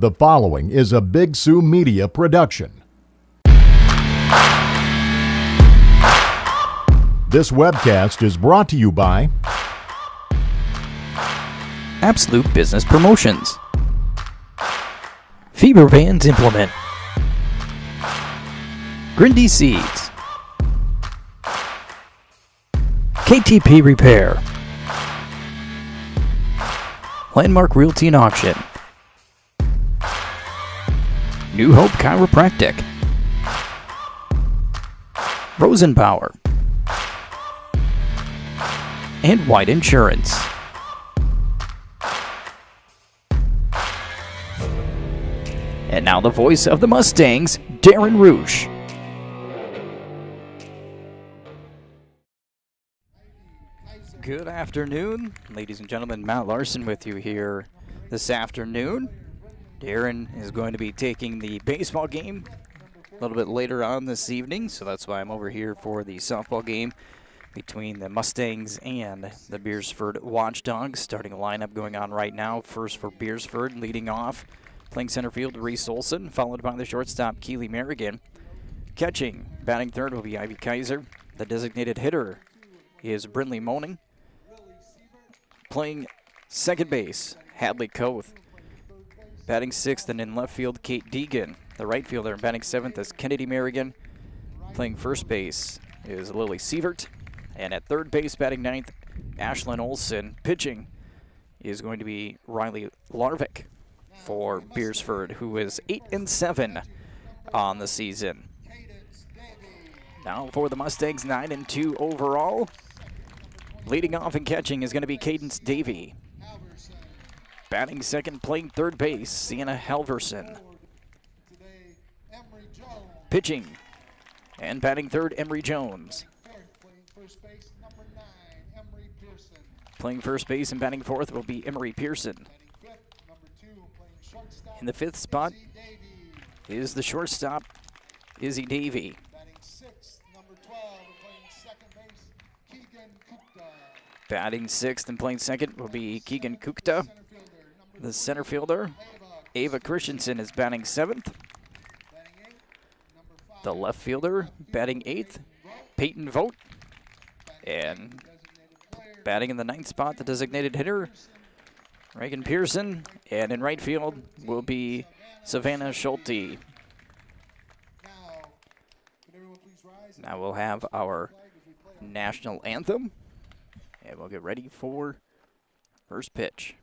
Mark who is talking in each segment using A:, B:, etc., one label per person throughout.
A: The following is a Big Sioux Media production. This webcast is brought to you by
B: Absolute Business Promotions, Fever Vans Implement, Grindy Seeds, KTP Repair, Landmark Realty and Auction, New Hope Chiropractic, Rosenbauer, and White Insurance. And now the voice of the Mustangs, Darren Rouge. Good afternoon, ladies and gentlemen. Matt Larson with you here this afternoon. Darren is going to be taking the baseball game a little bit later on this evening, so that's why I'm over here for the softball game between the Mustangs and the Beresford Watchdogs. Starting lineup going on right now. First for Beresford, leading off, playing center field, Reese Olson, followed by the shortstop, Keely Merrigan. Catching, batting third will be Ivy Kaiser. The designated hitter is Brindley Moaning. Playing second base, Hadley Koth. Batting sixth and in left field, Kate Deegan. The right fielder batting seventh is Kennedy Merrigan. Playing first base is Lily Sievert. And at third base, batting ninth, Ashlyn Olson. Pitching is going to be Riley Larvick for Beresford, who is 8-7 on the season. Now for the Mustangs, 9-2 overall. Leading off and catching is going to be Cadence Davey. Batting second, playing third base, Sienna Halverson. Pitching and batting third, Emery Jones. Playing first base and batting fourth will be Emery Pearson. In the fifth spot is the shortstop, Izzy Davey. Batting sixth and playing second will be Keegan Kukta. The center fielder, Ava Christensen, is batting seventh. The left fielder, batting eighth, Peyton Vogt. And batting in the ninth spot, the designated hitter, Reagan Pearson. And in right field will be Savannah Schulte. Now we'll have our national anthem. And we'll get ready for first pitch.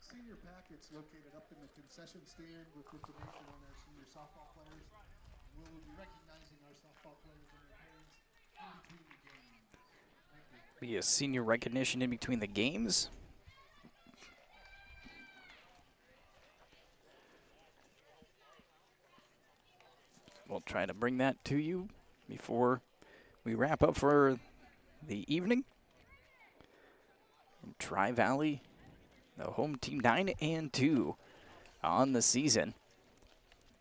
C: Senior packets located up in the concession stand with information on our senior softball players. We'll be recognizing our softball players and their parents in between the games. Thank you.
B: Be a senior recognition in between the games. We'll try to bring that to you before we wrap up for the evening. Tri-Valley, the home team, 9-2 on the season.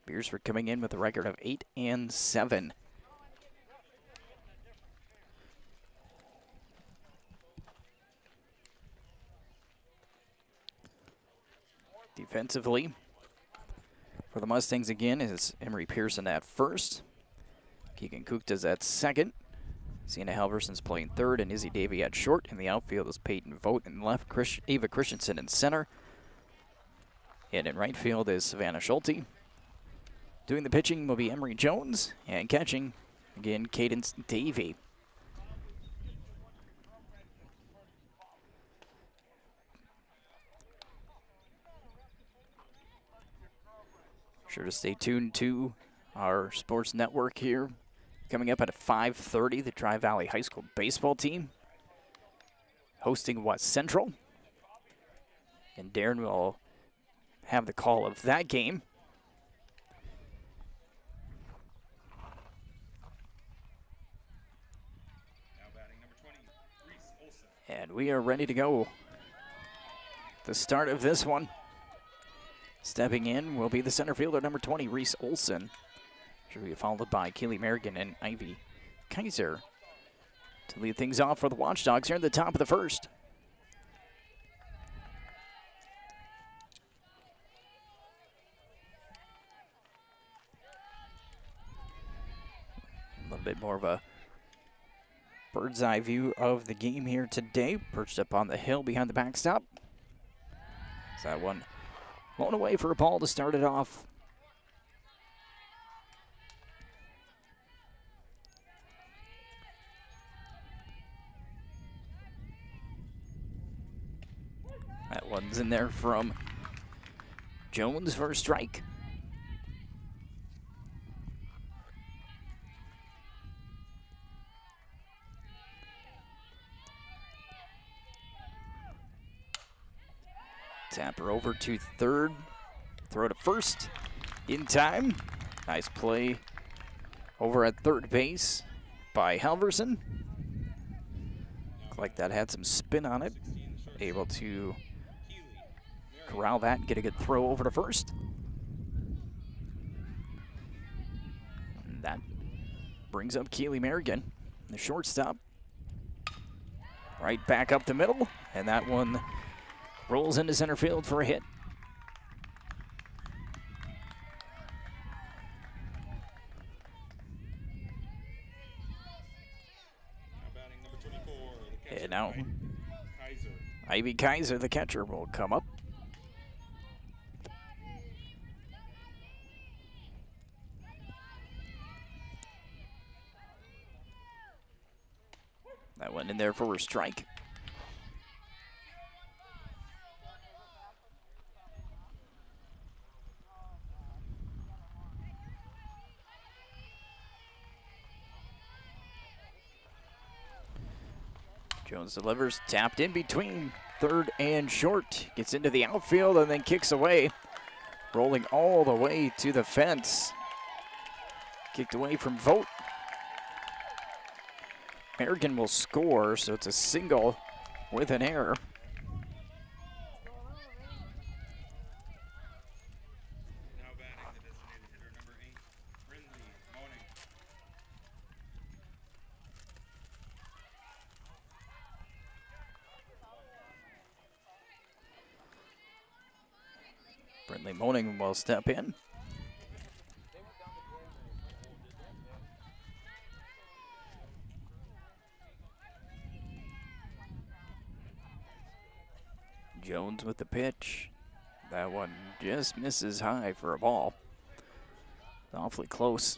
B: Beresford coming in with a record of 8-7. Defensively, for the Mustangs again is Emery Pearson at first. Keegan Kukta's at second. Sienna Halverson's playing third, and Izzy Davey at short. In the outfield is Peyton Vogt in left, Ava Christensen in center. And in right field is Savannah Schulte. Doing the pitching will be Emery Jones, and catching, again, Cadence Davey. Sure to stay tuned to our sports network here. Coming up at 5:30, the Tri-Valley High School baseball team hosting West Central. And Darren will have the call of that game. And we are ready to go. The start of this one. Stepping in will be the center fielder, number 20, Reese Olson. She'll be followed by Keely Merrigan and Ivy Kaiser to lead things off for the Watchdogs here in the top of the first. A little bit more of a bird's eye view of the game here today, perched up on the hill behind the backstop. Is that one blown away for a ball to start it off? That one's in there from Jones for a strike. Tap her over to third. Throw to first in time. Nice play over at third base by Halverson. Looked like that had some spin on it. Able to corral that and get a good throw over to first. And that brings up Keely Merrigan, the shortstop. Right back up the middle, and that one rolls into center field for a hit. And now Ivy Kaiser, the catcher, will come up. That went in there for a strike. Jones delivers, tapped in between third and short. Gets into the outfield and then kicks away. Rolling all the way to the fence. Kicked away from Vogt. Merrigan will score, so it's a single with an error.
D: Now batting the designated hitter, number 8, Brindley Moaning.
B: Brindley Moaning will step in. Jones with the pitch. That one just misses high for a ball. Awfully close.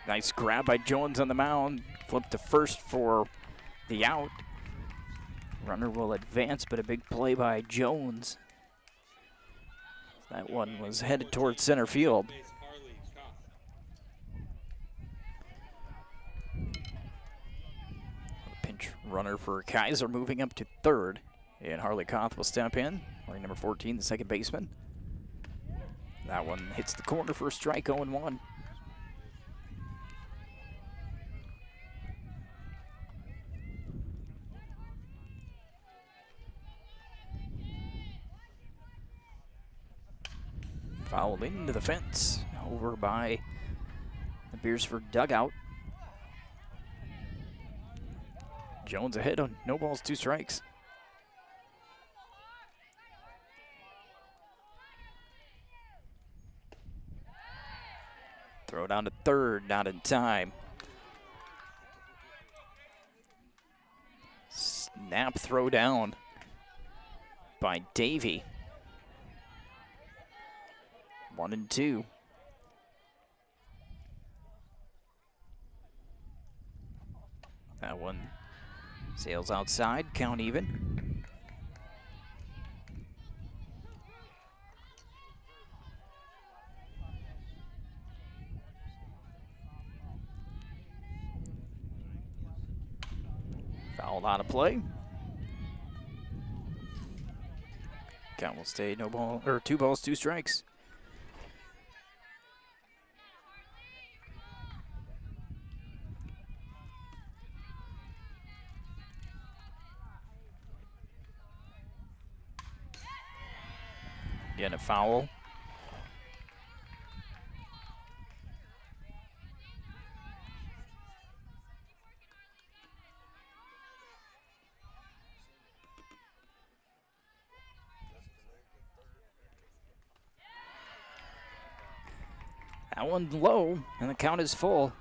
B: Nice grab by Jones on the mound. Flip to first for the out. Runner will advance, but a big play by Jones. That one was headed towards center field. Pinch runner for Kaiser moving up to third. And Harley Koth will step in. Wearing number 14, the second baseman. That one hits the corner for a strike, 0-1. Fouled into the fence over by the Beresford dugout. Jones ahead on no balls, 2 strikes. Throw down to third, not in time. Snap throw down by Davey. 1-2. That one sails outside, count even. Fouled out of play. Count will stay 2 balls, 2 strikes. Again, a foul. That one's low, and the count is full.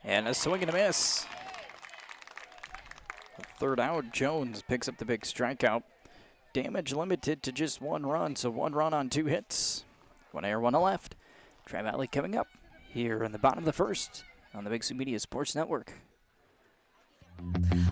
B: And a swing and a miss. Third out, Jones picks up the big strikeout. Damage limited to just 1 run, so 1 run on 2 hits. 1 error, 1 left. Tri-Valley coming up here in the bottom of the first on the Big Sioux Media Sports Network.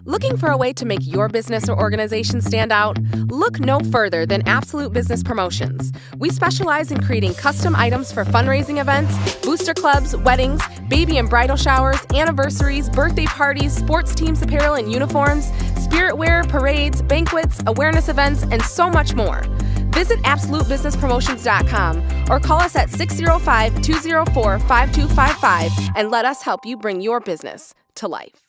E: Looking for a way to make your business or organization stand out? Look no further than Absolute Business Promotions. We specialize in creating custom items for fundraising events, booster clubs, weddings, baby and bridal showers, anniversaries, birthday parties, sports teams apparel and uniforms, spirit wear, parades, banquets, awareness events, and so much more. Visit AbsoluteBusinessPromotions.com or call us at 605-204-5255 and let us help you bring your business to life.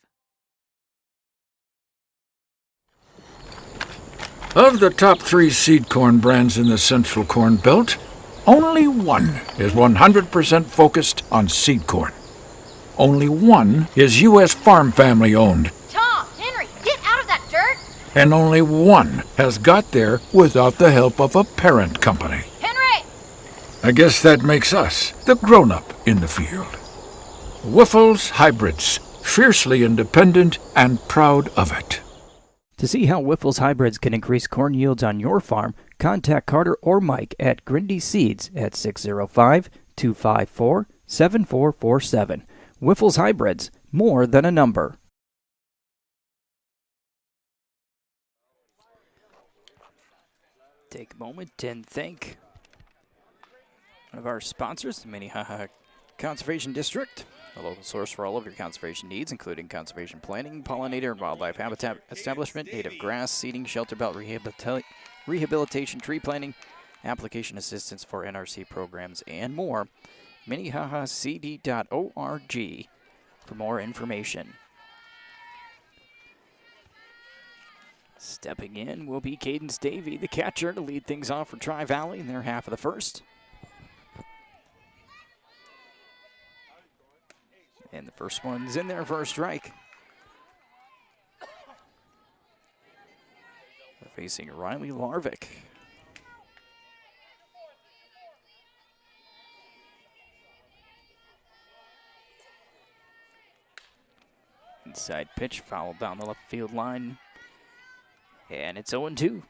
F: Of the top 3 seed corn brands in the Central Corn Belt, only one is 100% focused on seed corn. Only one is U.S. Farm Family owned.
G: Tom, Henry, get out of that dirt!
F: And only one has got there without the help of a parent company.
G: Henry!
F: I guess that makes us the grown-up in the field. Wiffles Hybrids, fiercely independent and proud of it.
B: To see how Wiffles Hybrids can increase corn yields on your farm, contact Carter or Mike at Grindy Seeds at 605-254-7447. Wiffles Hybrids, more than a number. Take a moment and thank one of our sponsors, the Minnehaha Conservation District, a local source for all of your conservation needs, including conservation planning, pollinator and wildlife habitat establishment, native grass, seeding, shelter belt rehabilitation, tree planting, application assistance for NRC programs, and more. MinnehahaCD.org for more information. Stepping in will be Cadence Davey, the catcher, to lead things off for Tri-Valley in their half of the first. And the first one's in there for a strike. They're facing Riley Larvick. Inside pitch, fouled down the left field line. And it's 0-2.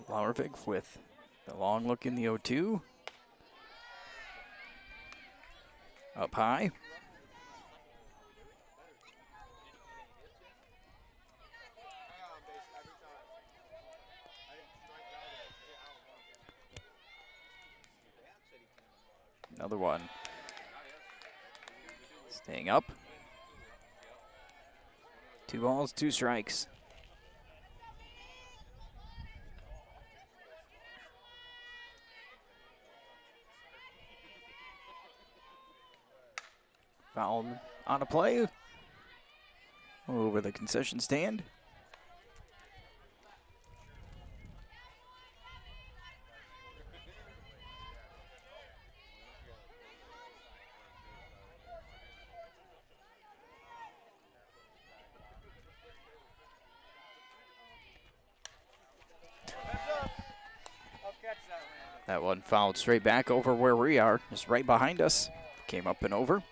B: Larvick with the long look in the 0-2. Up high. Another one. Staying up. 2 balls, 2 strikes. Foul on a play. Over the concession stand. That one fouled straight back over where we are, just right behind us. Came up and over.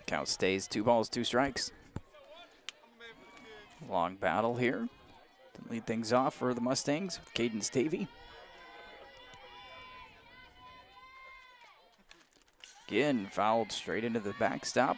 B: Count stays 2 balls, 2 strikes. Long battle here to lead things off for the Mustangs with Caden Stavey. Again, fouled straight into the backstop.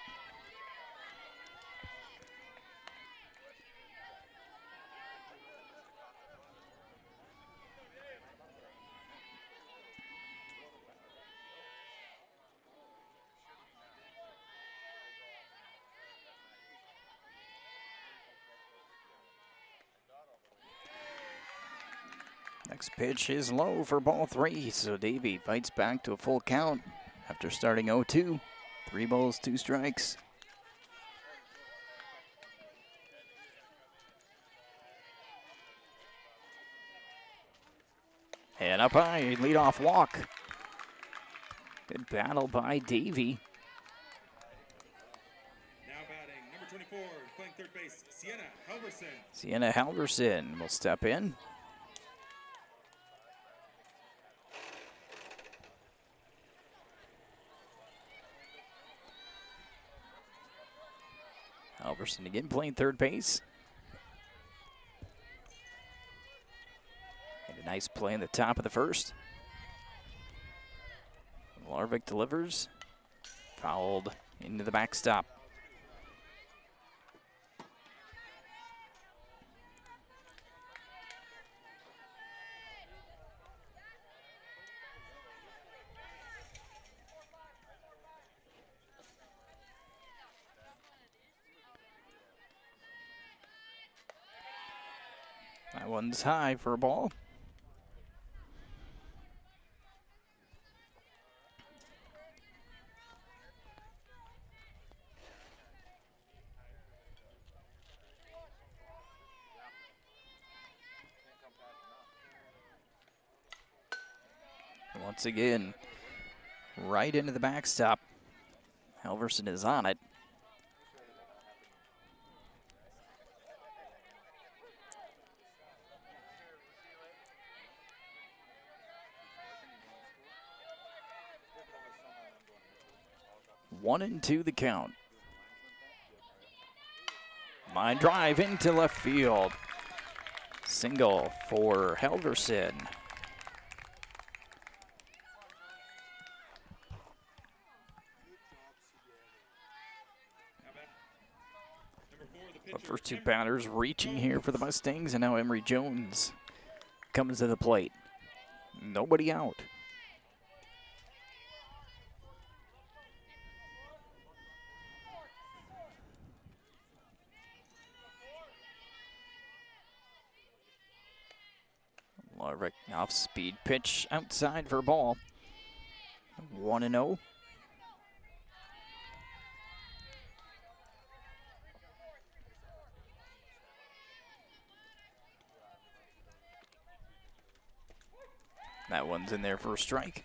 B: Next pitch is low for ball 3, so Davey fights back to a full count after starting 0-2. 3 balls, 2 strikes. And up high, leadoff walk. Good battle by Davey.
D: Now batting, number 24, playing third base, Sienna Halverson.
B: Sienna Halverson will step in. Halverson again playing third base. And a nice play in the top of the first. Larvik delivers. Fouled into the backstop. That one's high for a ball. Once again, right into the backstop. Halverson is on it. One and 2 the count. Line drive into left field. Single for Halverson. The first 2 batters reaching here for the Mustangs, and now Emery Jones comes to the plate. Nobody out. Larvik off-speed pitch outside for a ball. 1-0. That one's in there for a strike.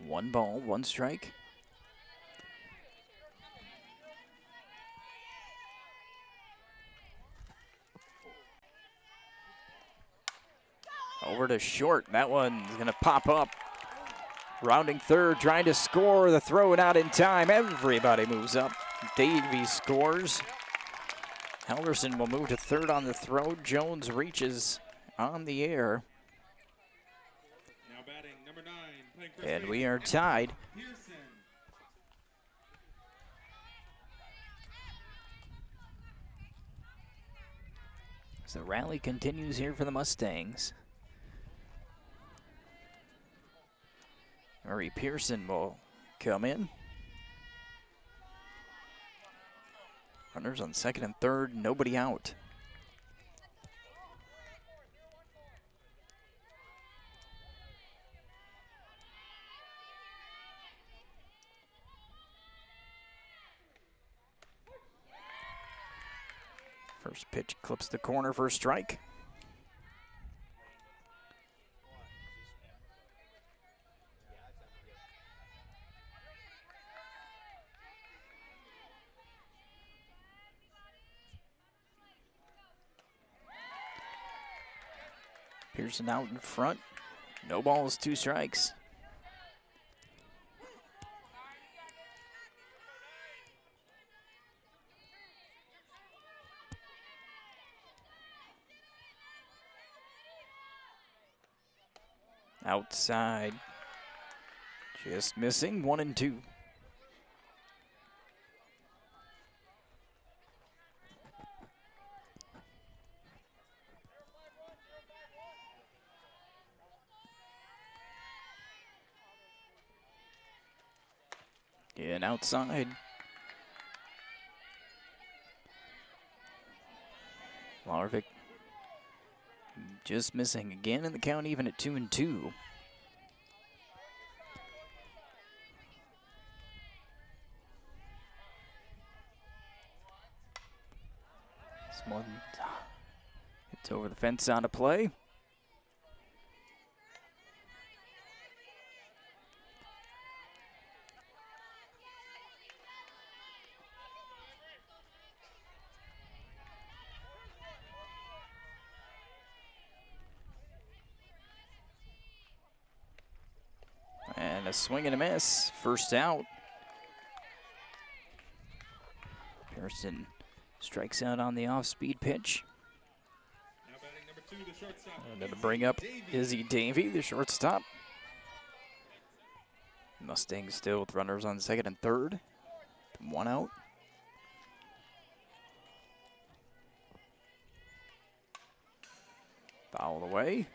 B: 1 ball, 1 strike. Over to short. That one's going to pop up. Rounding third, trying to score. The throw not in time. Everybody moves up. Davey scores. Halverson will move to third on the throw. Jones reaches on the air.
D: Now batting, number 9, playing first
B: And
D: base,
B: we are tied.
D: Pearson.
B: So the rally continues here for the Mustangs. Murray Pearson will come in. Runners on second and third, nobody out. First pitch clips the corner for a strike. Pearson out in front. No balls, 2 strikes. Outside. Just missing, 1 and 2. And outside. Larvik just missing again, in the count even at 2 and 2. This one hits over the fence out of play. And a swing and a miss. First out. Pearson strikes out on the off-speed pitch.
D: Now batting number 2, the shortstop.
B: And then to bring up Izzy Davey, the shortstop. Mustangs still with runners on second and third. 1 out. Foul away.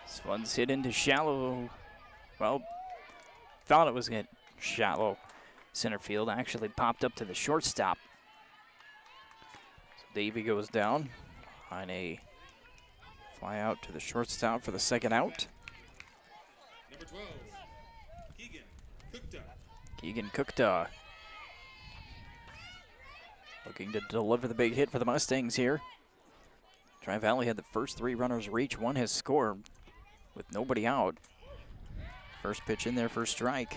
B: This one's hit into shallow. Well, thought it was hit shallow. Center field actually popped up to the shortstop. So Davey goes down on a fly out to the shortstop for the second out.
D: Number 12, Keegan Cookta.
B: Keegan Cookta looking to deliver the big hit for the Mustangs here. Tri-Valley had the first 3 runners reach. 1 has scored with nobody out. First pitch in there for a strike.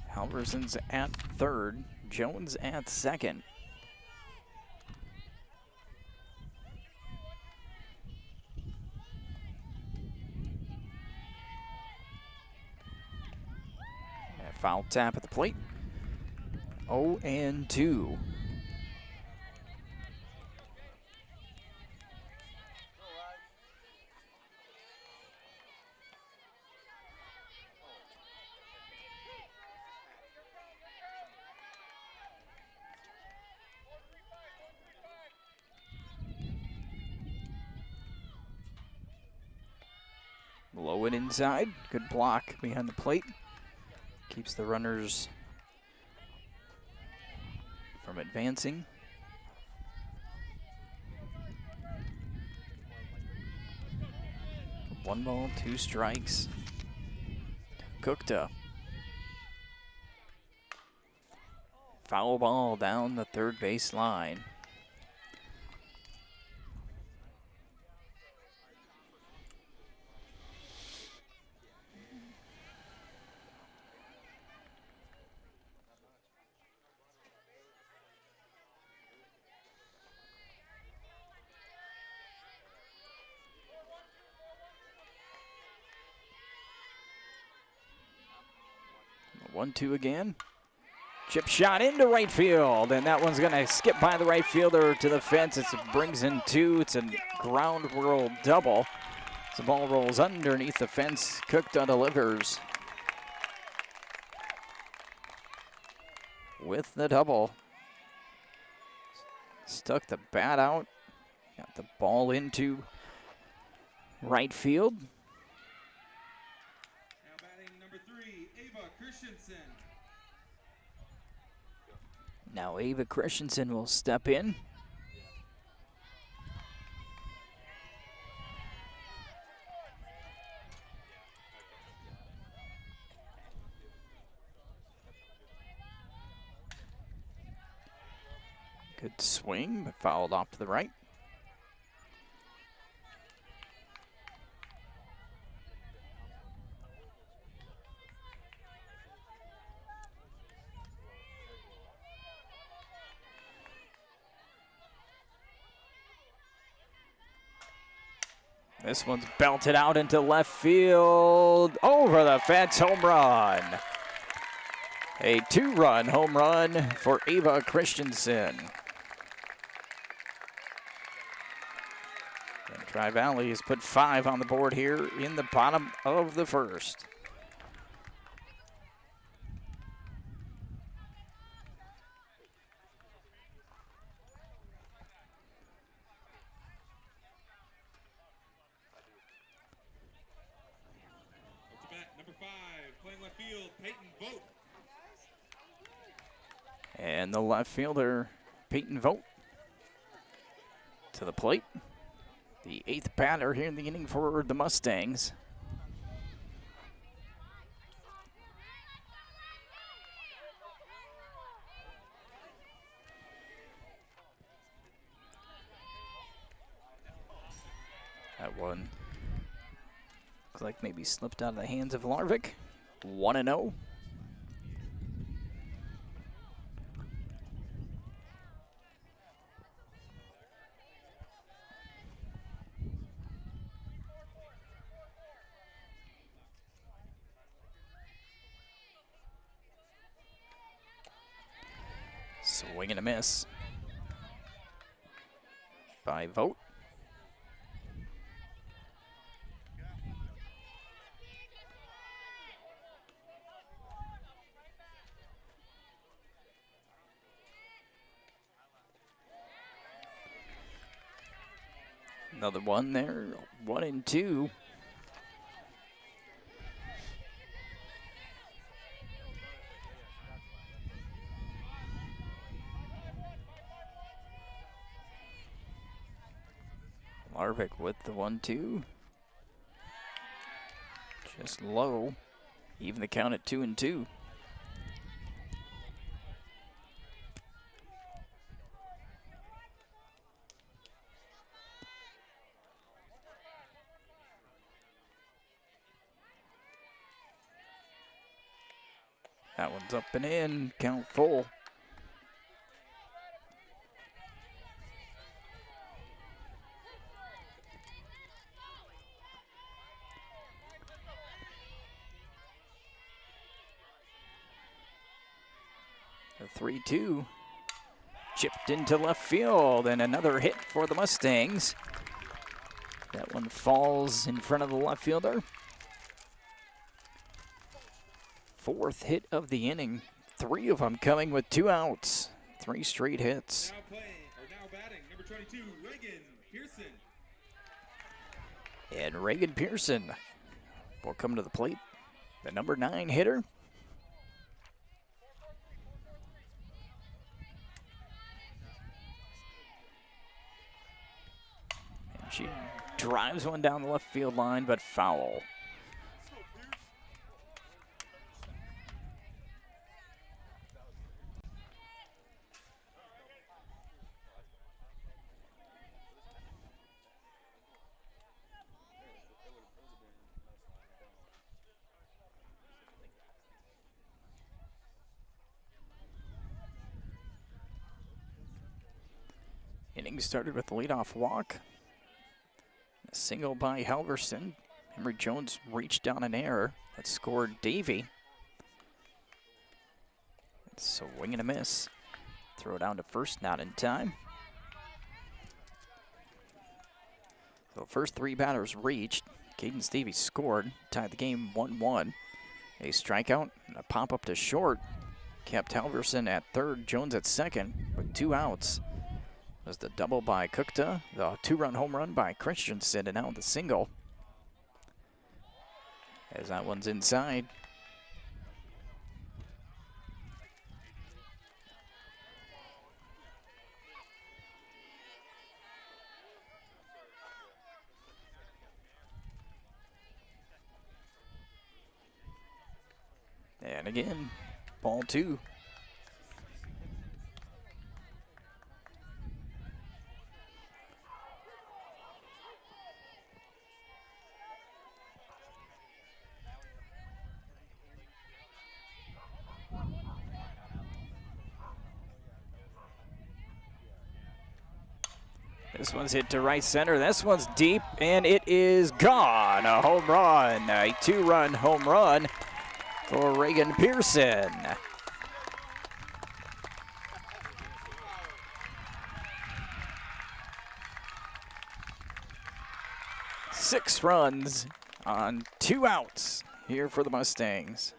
B: Halverson's at third, Jones at second. And a foul tap at the plate. 0 and 2. Low and inside. Good block behind the plate. Keeps the runners from advancing. One ball, 2 strikes. Cookta. Foul ball down the third base line. The 1-2 again. Chip shot into right field, and that one's going to skip by the right fielder to the fence. It brings in two. It's a ground rule double. The ball rolls underneath the fence. Cook delivers with the double. Stuck the bat out. Got the ball into right field.
D: Now batting number 3, Ava Christensen.
B: Now Ava Christensen will step in. Good swing, but fouled off to the right. This one's belted out into left field, over the fence, home run. A 2-run home run for Ava Christensen. And Tri-Valley has put 5 on the board here in the bottom of the first.
D: Up to bat number 5, playing left field, Peyton Vogt.
B: And the left fielder, Peyton Vogt, to the plate. The 8th batter here in the inning for the Mustangs. That one looks like maybe slipped out of the hands of Larvik. 1-0. Swing and a miss by Vogt. Another one there, 1-2. Larvik with the 1-2. Just low. Even the count at 2-2. That one's up and in. Count full. The 3-2 chipped into left field, and another hit for the Mustangs. That one falls in front of the left fielder. 4th hit of the inning. 3 of them coming with 2 outs. 3 straight hits.
D: Now batting number 22, Reagan Pearson.
B: And Reagan Pearson will come to the plate. The number 9 hitter. And she drives one down the left field line, but foul. Inning started with a leadoff walk. A single by Halverson. Henry Jones reached down an error that scored Davey. Swing and a miss. Throw down to first, not in time. So first three batters reached. Caden Stevie scored, tied the game 1-1. A strikeout and a pop-up to short kept Halverson at third, Jones at second with 2 outs. It was the double by Kukta, the 2-run home run by Christensen, and now the single. As that one's inside. And again, ball 2. This one's hit to right center. This one's deep, and it is gone. A home run, a 2-run home run for Reagan Pearson. Six runs on 2 outs here for the Mustangs.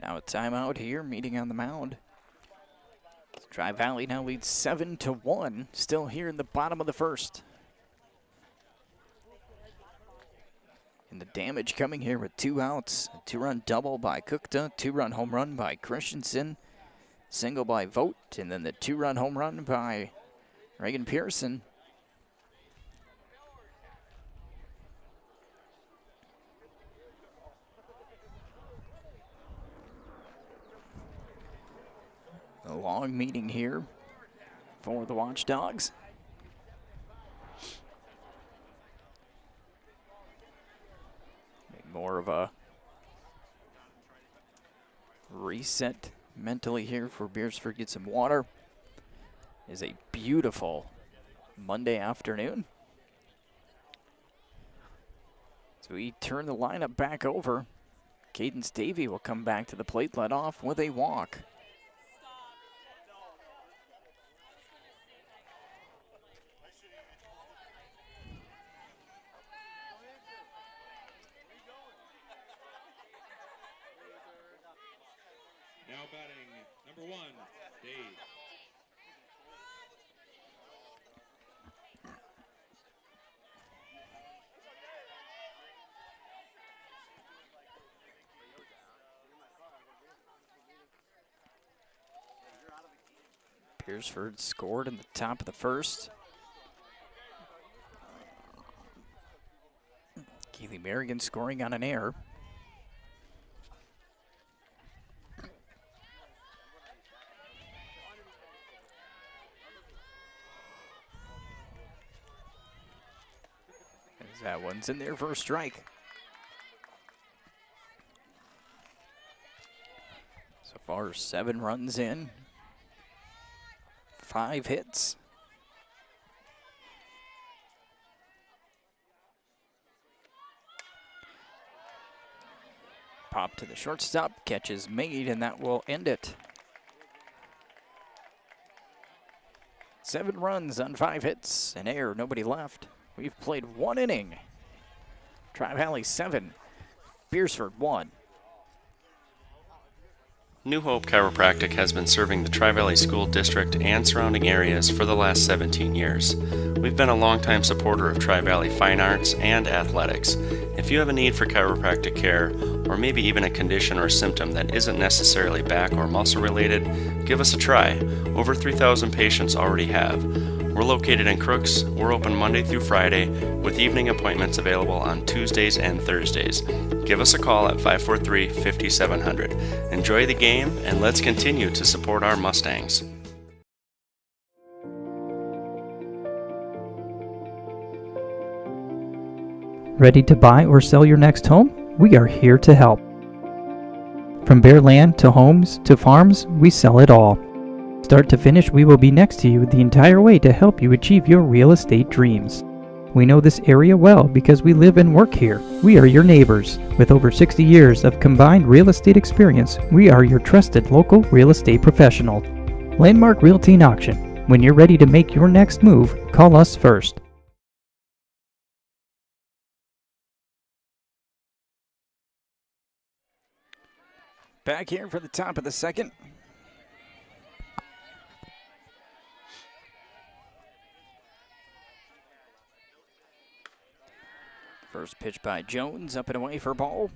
B: Now a timeout here, meeting on the mound. Tri-Valley now leads 7-1, still here in the bottom of the first. And the damage coming here with 2 outs. A 2-run double by Kukta, 2-run home run by Christensen, single by Vogt, and then the 2-run home run by Reagan Pearson. A long meeting here for the Watchdogs. More of a reset mentally here for Beresford. Get some water. It is a beautiful Monday afternoon. So we turn the lineup back over. Caden Stavey will come back to the plate, led off with a walk.
D: Now batting number 1, Dave.
B: Beresford scored in the top of the first. Keely Merrigan scoring on an error. As that one's in there for a strike. So far, 7 runs in. 5 hits. Pop to the shortstop, catch is made, and that will end it. 7 runs on 5 hits, an error, nobody left. We've played 1 inning. Tri-Valley 7, Beresford 1.
H: New Hope Chiropractic has been serving the Tri-Valley School District and surrounding areas for the last 17 years. We've been a longtime supporter of Tri-Valley fine arts and athletics. If you have a need for chiropractic care, or maybe even a condition or symptom that isn't necessarily back or muscle related, give us a try. Over 3,000 patients already have. We're located in Crooks. We're open Monday through Friday, with evening appointments available on Tuesdays and Thursdays. Give us a call at 543-5700. Enjoy the game, and let's continue to support our Mustangs.
I: Ready to buy or sell your next home? We are here to help. From bare land to homes to farms, we sell it all. Start to finish, we will be next to you the entire way to help you achieve your real estate dreams. We know this area well because we live and work here. We are your neighbors. With over 60 years of combined real estate experience, we are your trusted local real estate professional. Landmark Realty and Auction. When you're ready to make your next move, call us first.
B: Back here for the top of the second. First pitch by Jones, up and away for ball.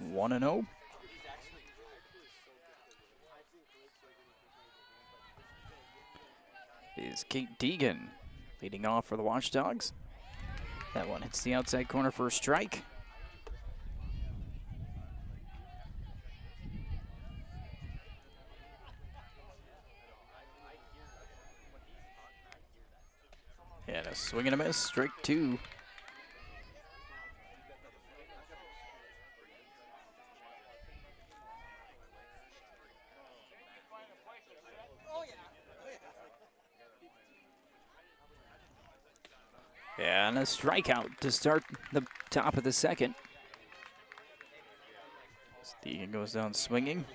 B: 1-0. Is Kate Deegan leading off for the Watchdogs. That one hits the outside corner for a strike. And a swing and a miss, strike 2. And a strikeout to start the top of the second. Deegan goes down swinging.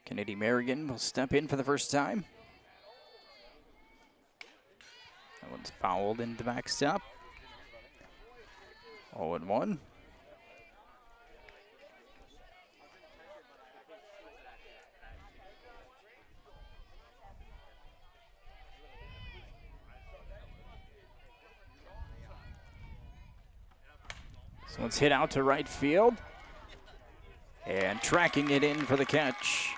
B: Kennedy Merrigan will step in for the first time. That one's fouled into backstop. 0-1. This one's hit out to right field. And tracking it in for the catch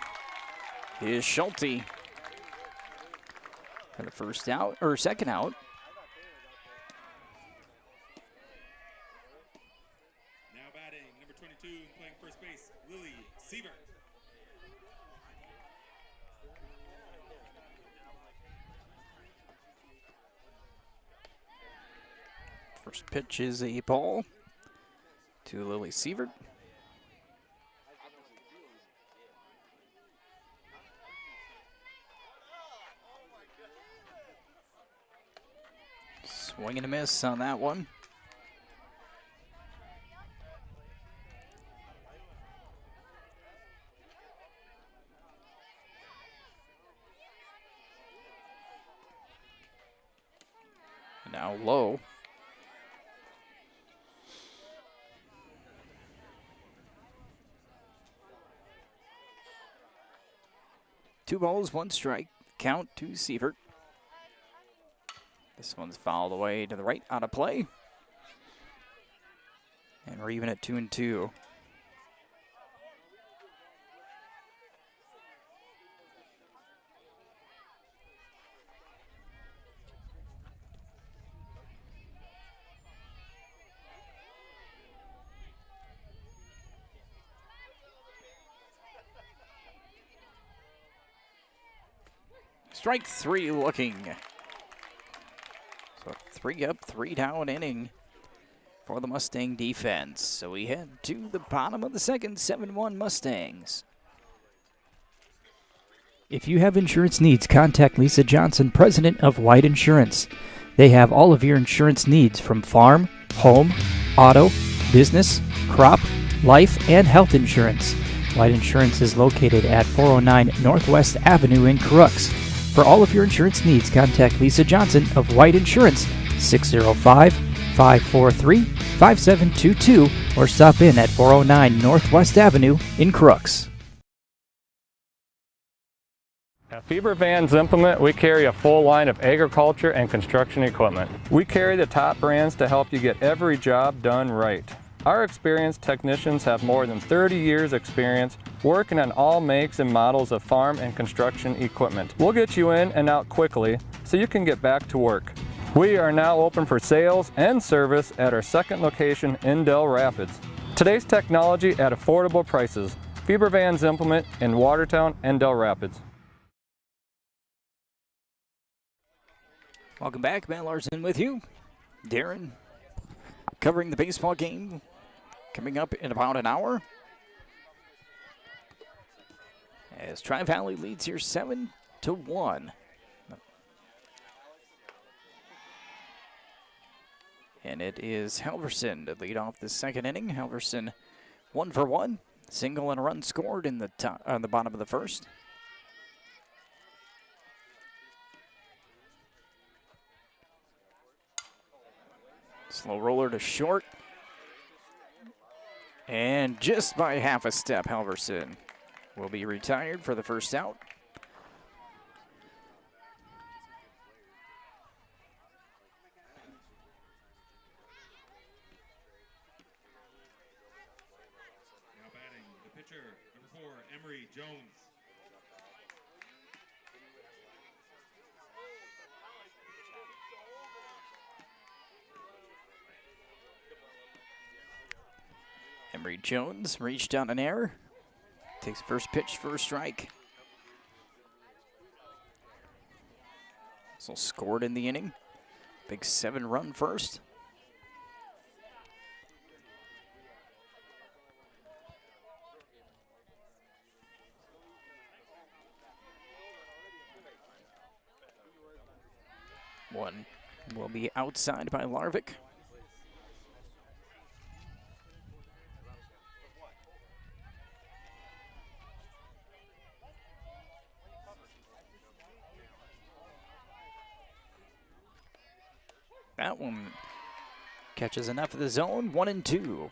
B: is Schulte. For the first out, or second out.
D: Now batting, number 22, playing first base, Lily Siebert.
B: First pitch is a ball to Lily Sievert. Swing and a miss on that one. Now low. Two balls, one strike. Count to Sievert. This one's fouled away to the right, out of play. And we're even at 2-2. Strike 3 looking. So 3 up, 3 down inning for the Mustang defense. So we head to the bottom of the second, 7-1 Mustangs.
I: If you have insurance needs, contact Lisa Johnson, president of White Insurance. They have all of your insurance needs from farm, home, auto, business, crop, life, and health insurance. White Insurance is located at 409 Northwest Avenue in Crooks. For all of your insurance needs, contact Lisa Johnson of White Insurance, 605-543-5722, or stop in at 409 Northwest Avenue in Crooks.
J: At Feber Vans Implement, we carry a full line of agriculture and construction equipment. We carry the top brands to help you get every job done right. Our experienced technicians have more than 30 years experience working on all makes and models of farm and construction equipment. We'll get you in and out quickly so you can get back to work. We are now open for sales and service at our second location in Del Rapids. Today's technology at affordable prices. Feber Vans Implement in Watertown and Del Rapids.
B: Welcome back, Matt Larson with you. Darren covering the baseball game coming up in about an hour. As Tri-Valley leads here 7-1. And it is Halverson to lead off the second inning. Halverson 1 for 1. Single and a run scored in the on the bottom of the first. Slow roller to short. And just by half a step, Halverson will be retired for the first out.
D: Now batting the pitcher, number 4, Emery Jones.
B: Emery Jones reached on an error. Takes first pitch for a strike. So scored in the inning. Big 7-run first. One will be outside by Larvik. That one catches enough of the zone. 1-2.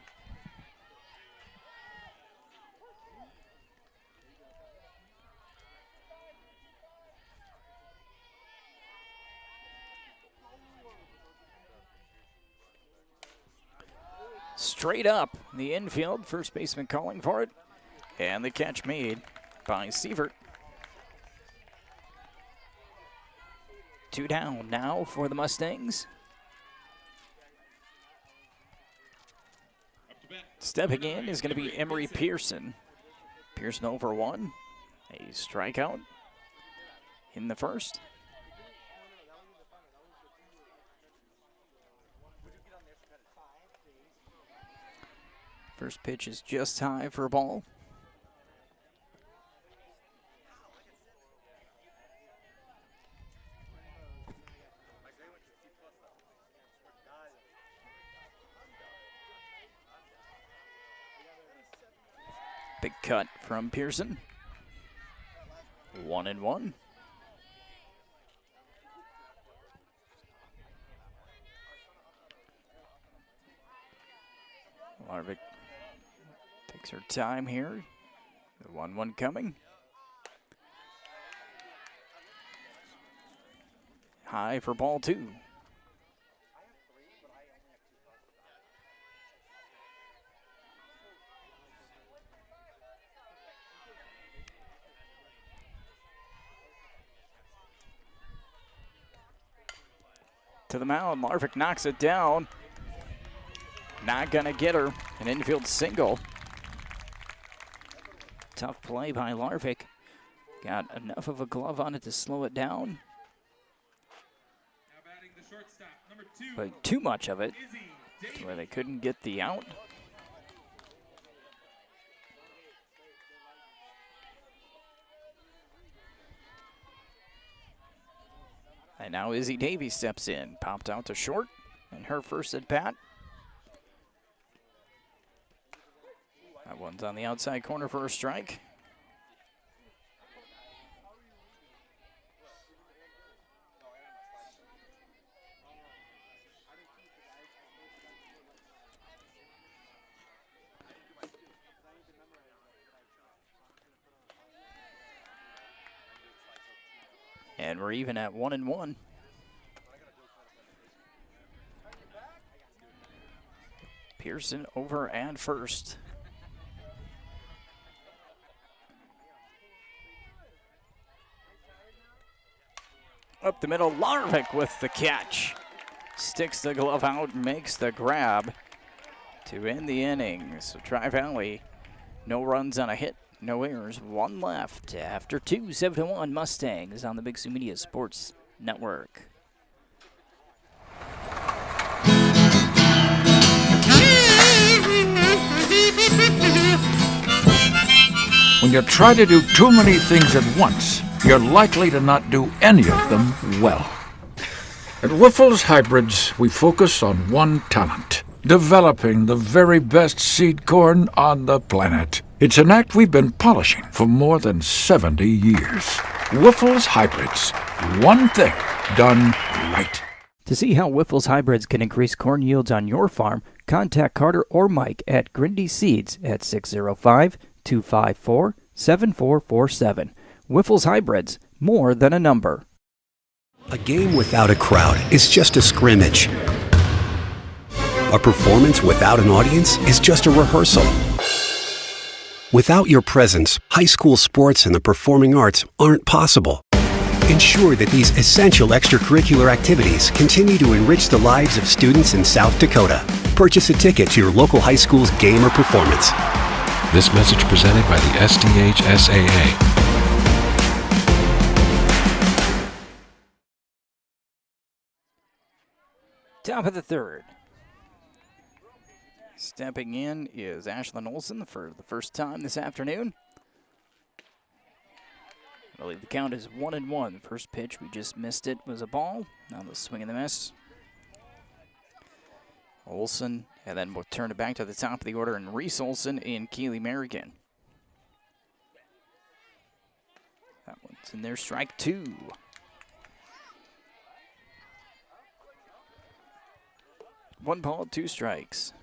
B: Straight up the infield. First baseman calling for it. And the catch made by Sievert. 2 down now for the Mustangs. Stepping in is going to be Emery Pearson. Pearson over 1. A strikeout in the first. First pitch is just high for a ball. Big cut from Pearson. 1-1. Larvik takes her time here. The 1-1 coming. High for ball 2. To the mound, Larvik knocks it down. Not gonna get her. An infield single. Tough play by Larvik. Got enough of a glove on it to slow it down.
D: Now batting the shortstop, number 2.
B: But too much of it to where they couldn't get the out. And now Izzy Davies steps in. Popped out to short. And her first at bat. That one's on the outside corner for a strike. And we're even at 1-1. Pearson over at first. Up the middle, Larvik with the catch. Sticks the glove out, makes the grab to end the inning. So Tri-Valley, no runs on a hit, no errors, 1 left after 2. 7-1 Mustangs on the Big Sioux Media Sports Network.
F: When you try to do too many things at once, you're likely to not do any of them well. At Wiffles Hybrids, we focus on one talent, developing the very best seed corn on the planet. It's an act we've been polishing for more than 70 years. Wiffles Hybrids, one thing done right.
I: To see how Wiffles Hybrids can increase corn yields on your farm, contact Carter or Mike at Grindy Seeds at 605-254-7447. Wiffles Hybrids, more than a number.
K: A game without a crowd is just a scrimmage. A performance without an audience is just a rehearsal. Without your presence, high school sports and the performing arts aren't possible. Ensure that these essential extracurricular activities continue to enrich the lives of students in South Dakota. Purchase a ticket to your local high school's game or performance.
L: This message presented by the SDHSAA.
B: Top of the third. Stepping in is Ashlyn Olson for the first time this afternoon. I believe the count is 1-1. The first pitch, we just missed it, was a ball. Now the swing and the miss. Olson, and then we'll turn it back to the top of the order, and Reese Olson and Keely Merrigan. That one's in there, strike two. One ball, two strikes.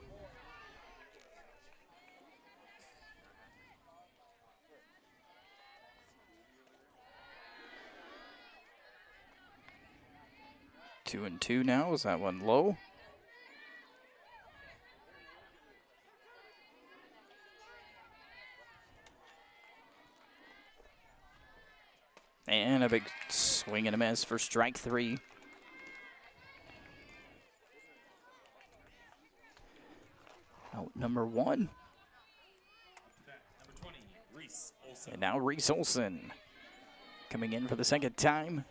B: Two and two now. Is that one low? And a big swing and a miss for strike three. Out number one.
D: Number 20, Reese Olson.
B: And now Reese Olson coming in for the second time.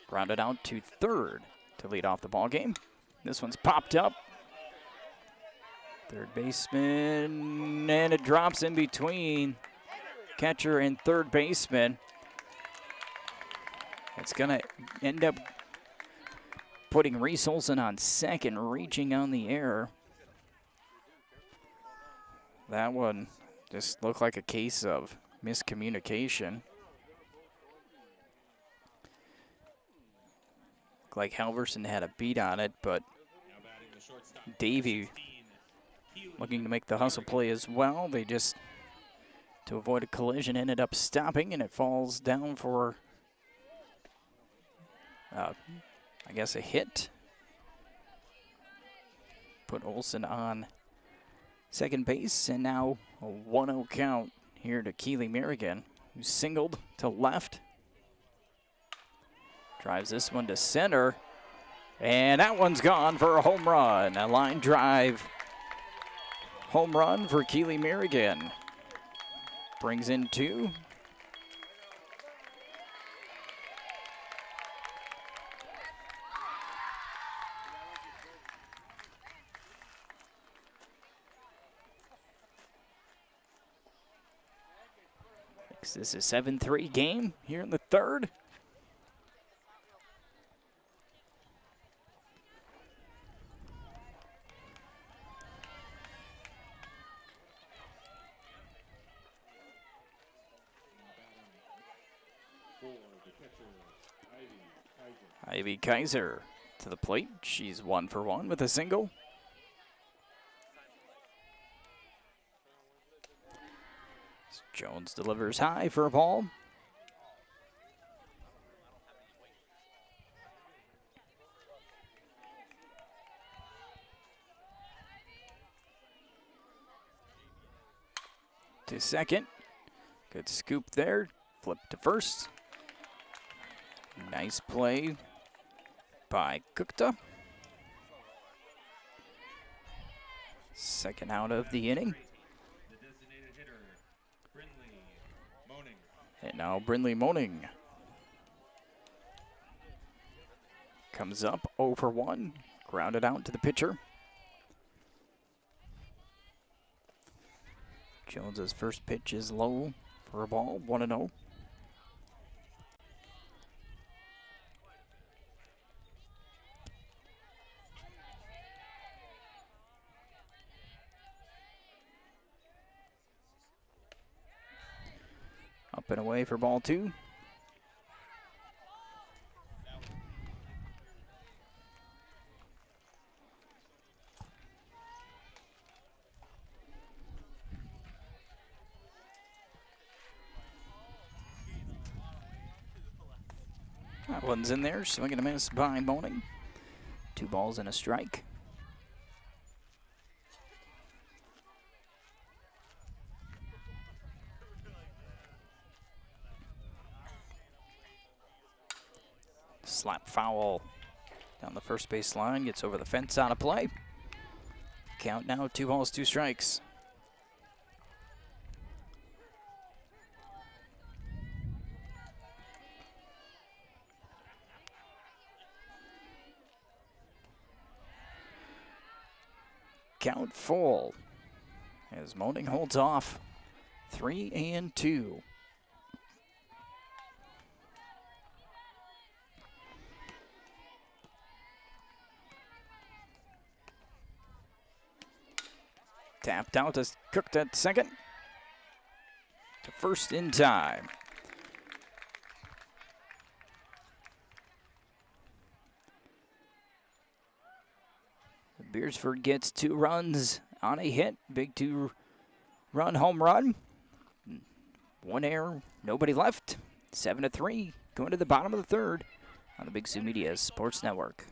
B: Grounded out to third to lead off the ball game. This one's popped up. Third baseman, and it drops in between catcher and third baseman. It's going to end up putting Reese Olson on second, reaching on the air. That one just looked like a case of miscommunication. Looked like Halverson had a beat on it, but Davey looking to make the hustle play as well. They just, to avoid a collision, ended up stopping, and it falls down for, I guess, a hit. Put Olson on second base, and now a 1-0 count here to Keely Merrigan, who singled to left. Drives this one to center, and that one's gone for a home run. A line drive home run for Keely Merrigan. Brings in two. This is a 7-3 game here in the third. Ivy Kaiser to the plate. She's 1 for 1 with a single. Jones delivers high for a ball. To second. Good scoop there. Flip to first. Nice play by Gupta. Second out of the inning. And now Brindley Moaning comes up 0 for 1, grounded out to the pitcher. Jones's first pitch is low for a ball, 1-0. Up and away for ball 2. That one's in there, swing and a miss by Moaning. 2 balls and a strike. Slap foul down the first base line, gets over the fence out of play. Count now 2 balls, 2 strikes. Count full as Moaning holds off. 3-2. Tapped out as Cooked at second. To first in time. Beresford gets 2 runs on a hit. Big 2-run home run. 1 error, nobody left. 7-3, going to the bottom of the 3rd on the Big Sioux Media Sports Network.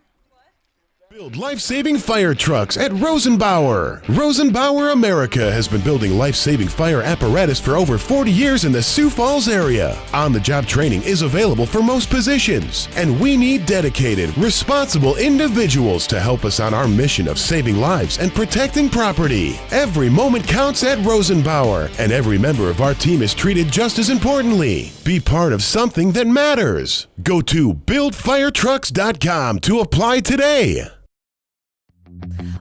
M: Build life-saving fire trucks at Rosenbauer. Rosenbauer America has been building life-saving fire apparatus for over 40 years in the Sioux Falls area. On-the-job training is available for most positions, and we need dedicated, responsible individuals to help us on our mission of saving lives and protecting property. Every moment counts at Rosenbauer, and every member of our team is treated just as importantly. Be part of something that matters. Go to buildfiretrucks.com to apply today.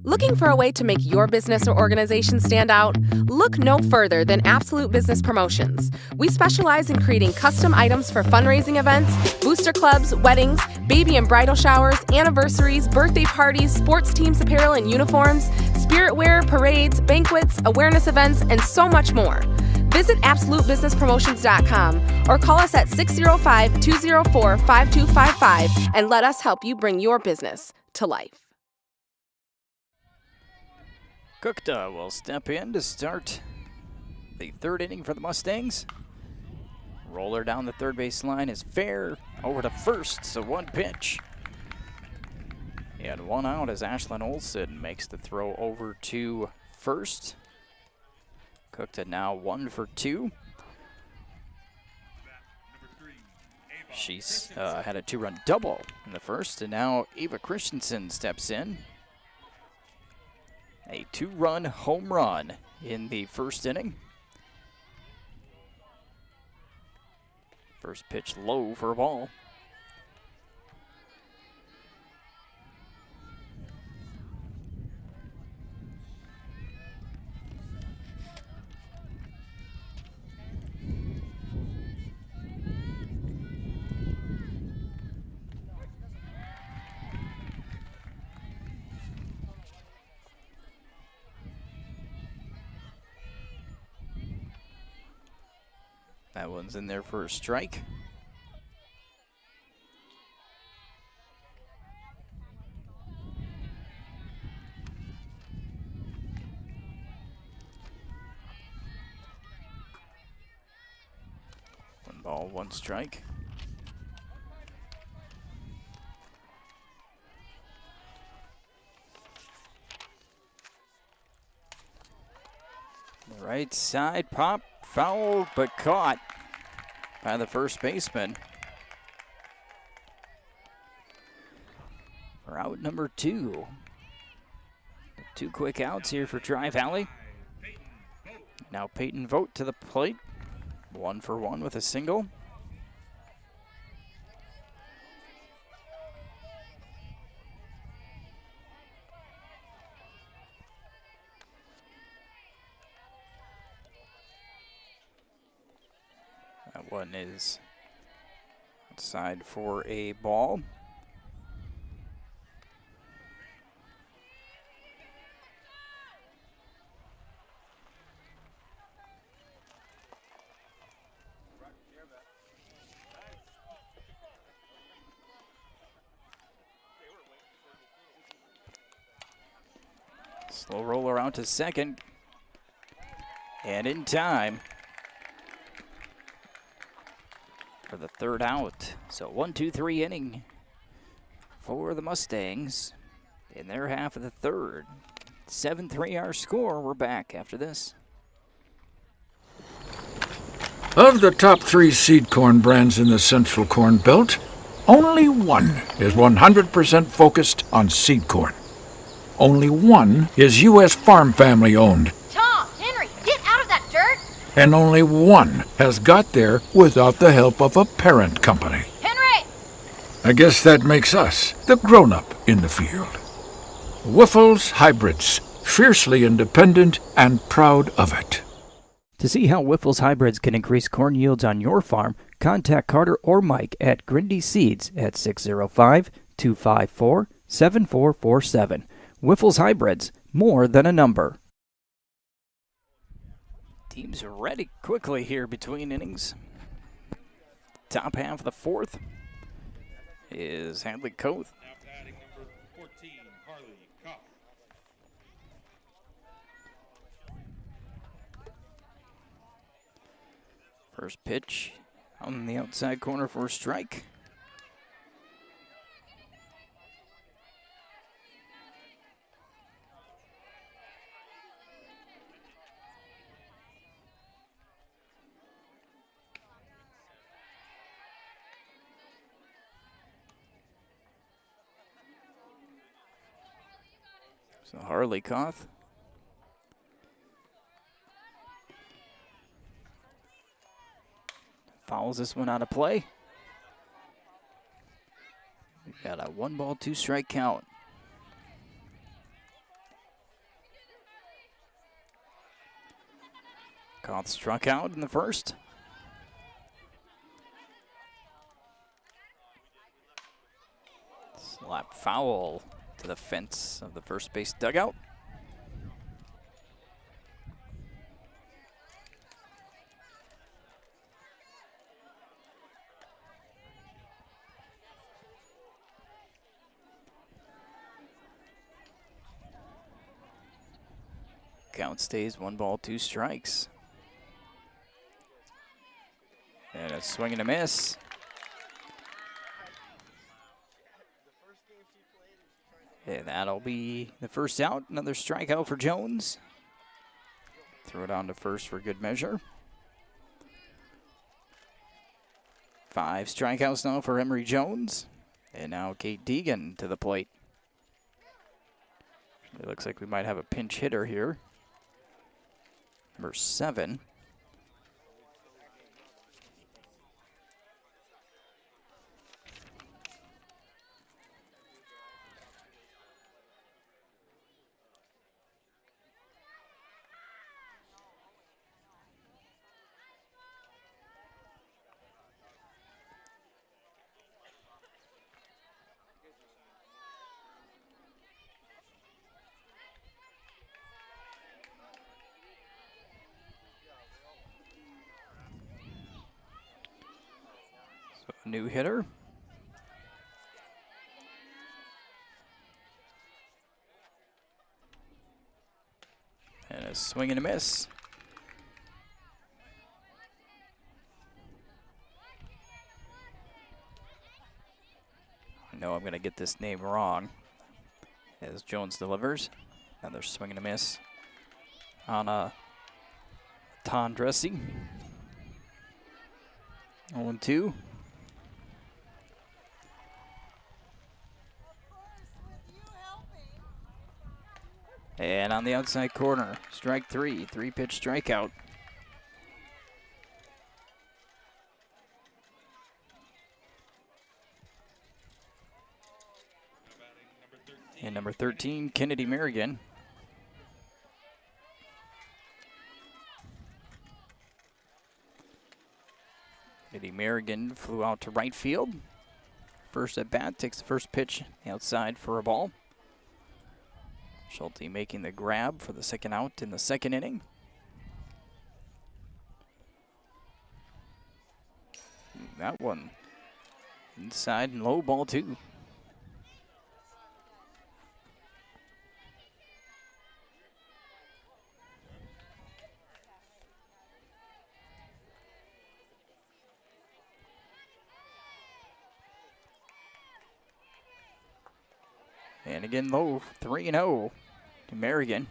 E: Looking for a way to make your business or organization stand out? Look no further than Absolute Business Promotions. We specialize in creating custom items for fundraising events, booster clubs, weddings, baby and bridal showers, anniversaries, birthday parties, sports teams apparel and uniforms, spirit wear, parades, banquets, awareness events, and so much more. Visit AbsoluteBusinessPromotions.com or call us at 605-204-5255 and let us help you bring your business to life.
B: Cooked will step in to start the 3rd inning for the Mustangs. Roller down the 3rd base line is fair, over to first, so 1 pitch. And 1 out as Ashlyn Olson makes the throw over to first. Cooked now 1 for 2. She's had a 2-run double in the first, and now Ava Christensen steps in. A 2-run home run in the 1st inning. First pitch low for a ball. That one's in there for a strike. One ball, 1 strike. The right side pop. Foul, but caught by the first baseman. For out number 2. 2 quick outs here for Tri-Valley. Now Peyton Vogt to the plate. 1 for 1 with a single. one is outside for a ball. Slow roller out to second. And in time for the third out. So 1-2-3 inning for the Mustangs in their half of the third. 7-3 our score. We're back after this.
F: Of the top 3 seed corn brands in the Central Corn Belt, only one is 100% focused on seed corn. Only one is U.S. Farm Family owned.
G: Tom, Henry, get out of that dirt!
F: And only one has got there without the help of a parent company.
G: Henry!
F: I guess that makes us the grown-up in the field. Wiffles Hybrids, fiercely independent and proud of it.
I: To see how Wiffles Hybrids can increase corn yields on your farm, contact Carter or Mike at Grindy Seeds at 605-254-7447. Wiffles Hybrids, more than a number.
B: Teams ready quickly here between innings. Top half of the fourth is Hadley Coth.
D: Now batting number 14, Harley Kopp.
B: First pitch on the outside corner for a strike. So Harley Koth. Fouls this one out of play. We've got a 1-ball, 2-strike count. Koth struck out in the first. Slap foul to the fence of the first base dugout. Count stays 1-ball, 2 strikes. And a swing and a miss. And that'll be the first out. Another strikeout for Jones. Throw it on to first for good measure. 5 strikeouts now for Emery Jones. And now Kate Deegan to the plate. It looks like we might have a pinch hitter here. Number 7. New hitter. And a swing and a miss. I know I'm going to get this name wrong as Jones delivers. Another swing and a miss on a Ton dressing. 0-2. And on the outside corner, strike 3, 3-pitch strikeout. And number 13, Kennedy Merrigan. Eddie Merrigan flew out to right field. First at bat, takes the first pitch outside for a ball. Schulte making the grab for the second out in the second inning. That one inside and low, ball 2. And again low, 3-0 to Merrigan.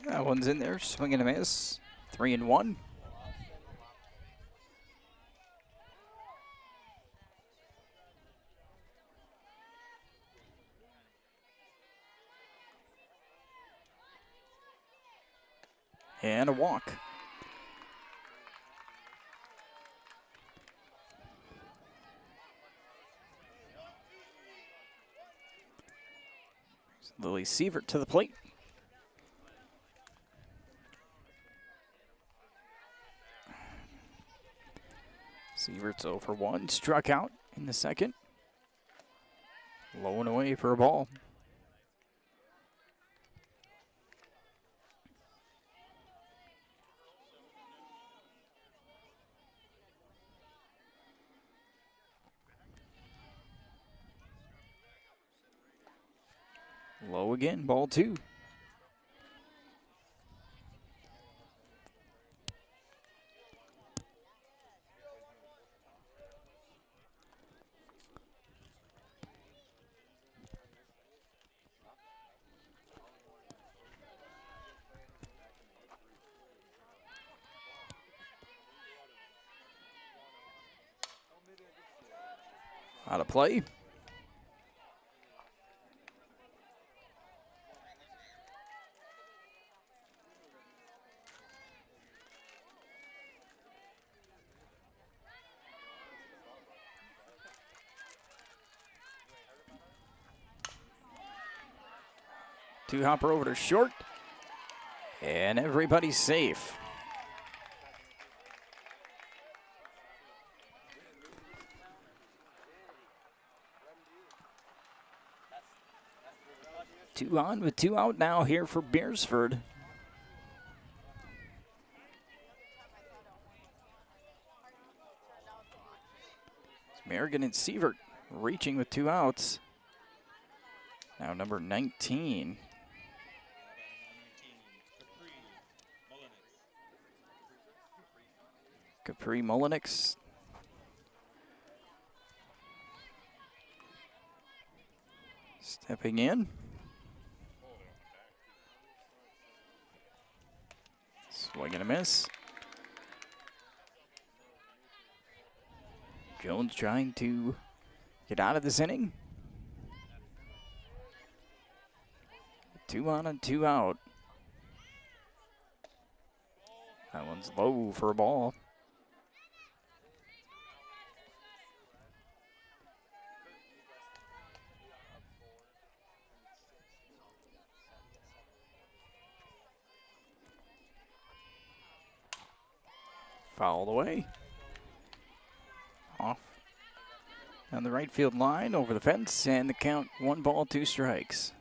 B: That one's in there, swing and a miss. 3-1. And a walk. Lily Sievert to the plate. Sievert's 0 for 1, struck out in the second. Low and away for a ball. Low again, ball 2. Out of play. Two-hopper over to short, and everybody's safe. Two on with 2 out now here for Beresford. Merrigan and Sievert reaching with 2 outs. Now number 19. Capri Mullenix. Stepping in. Swing and a miss. Jones trying to get out of this inning. 2 on and 2 out. That one's low for a ball. Fouled away. Off down the right field line, over the fence, and the count 1 ball, 2 strikes.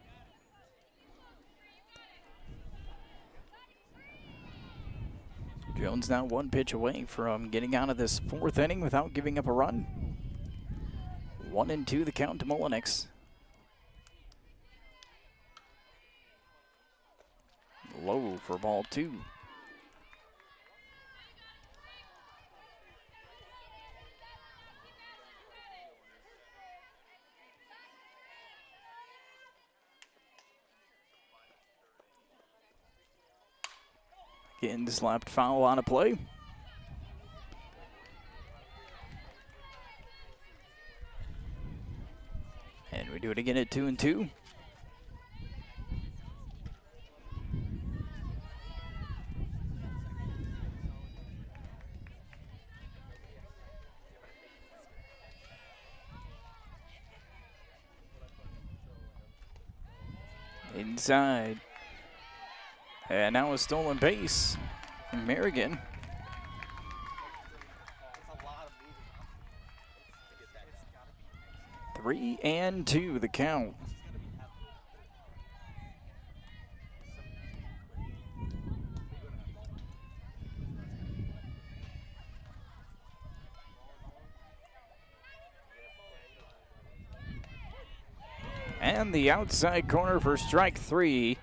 B: Jones now 1 pitch away from getting out of this 4th inning without giving up a run. 1-2 the count to Mullenix. Low for ball 2. Getting slapped foul on a play. And we do it again at 2-2. inside. And now a stolen base from Merrigan. Three and two, the count. And the outside corner for strike three.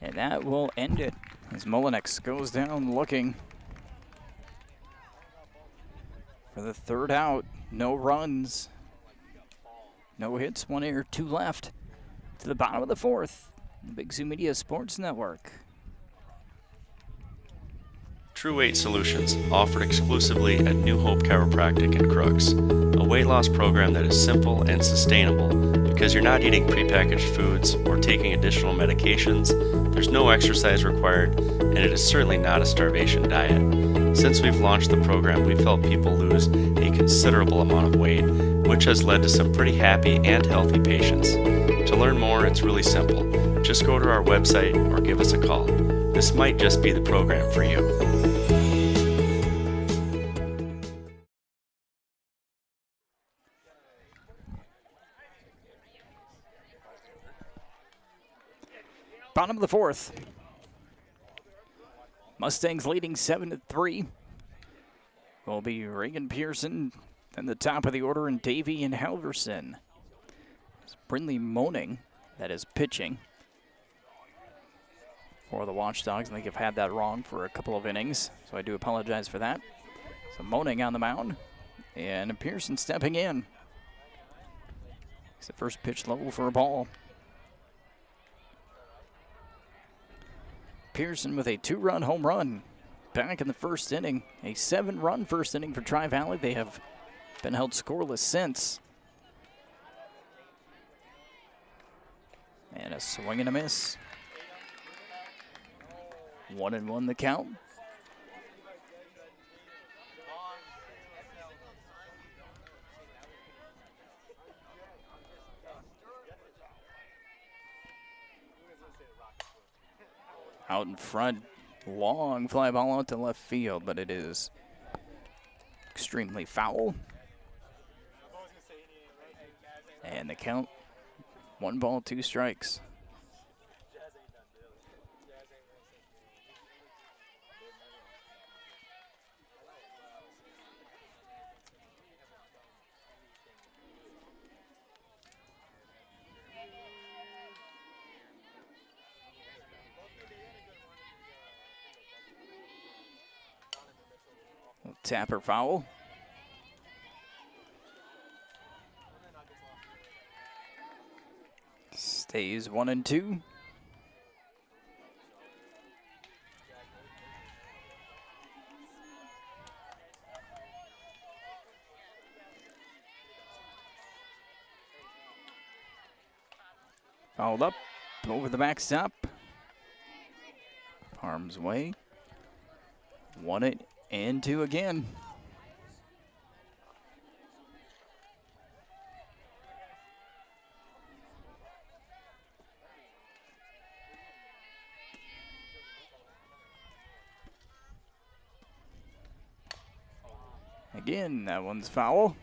B: And that will end it as Mullinex goes down looking for the third out. No runs, no hits, 1 error, 2 left. To the bottom of the fourth, the Big Zoo Media Sports Network.
H: True Weight Solutions, offered exclusively at New Hope Chiropractic in Crooks. A weight loss program that is simple and sustainable because you're not eating prepackaged foods or taking additional medications, there's no exercise required, and it is certainly not a starvation diet. Since we've launched the program, we've helped people lose a considerable amount of weight, which has led to some pretty happy and healthy patients. To learn more, it's really simple. Just go to our website or give us a call. This might just be the program for you.
B: Bottom of the fourth. Mustangs leading 7-3. Will be Reagan Pearson and the top of the order, and Davey and Halverson. It's Brindley Moaning that is pitching for the Watchdogs. I think I've had that wrong for a couple of innings, so I do apologize for that. So Moaning on the mound, and Pearson stepping in. It's the first pitch low for a ball. Pearson with a 2-run home run back in the first inning. A 7-run first inning for Tri-Valley. They have been held scoreless since. And a swing and a miss. 1-1 the count. Out in front, long fly ball out to left field, but it is extremely foul. And the count, 1 ball, 2 strikes. Tapper foul. Stays 1-2. Fouled up over the backstop. Harm's way. 1-2 again. Again, that one's foul.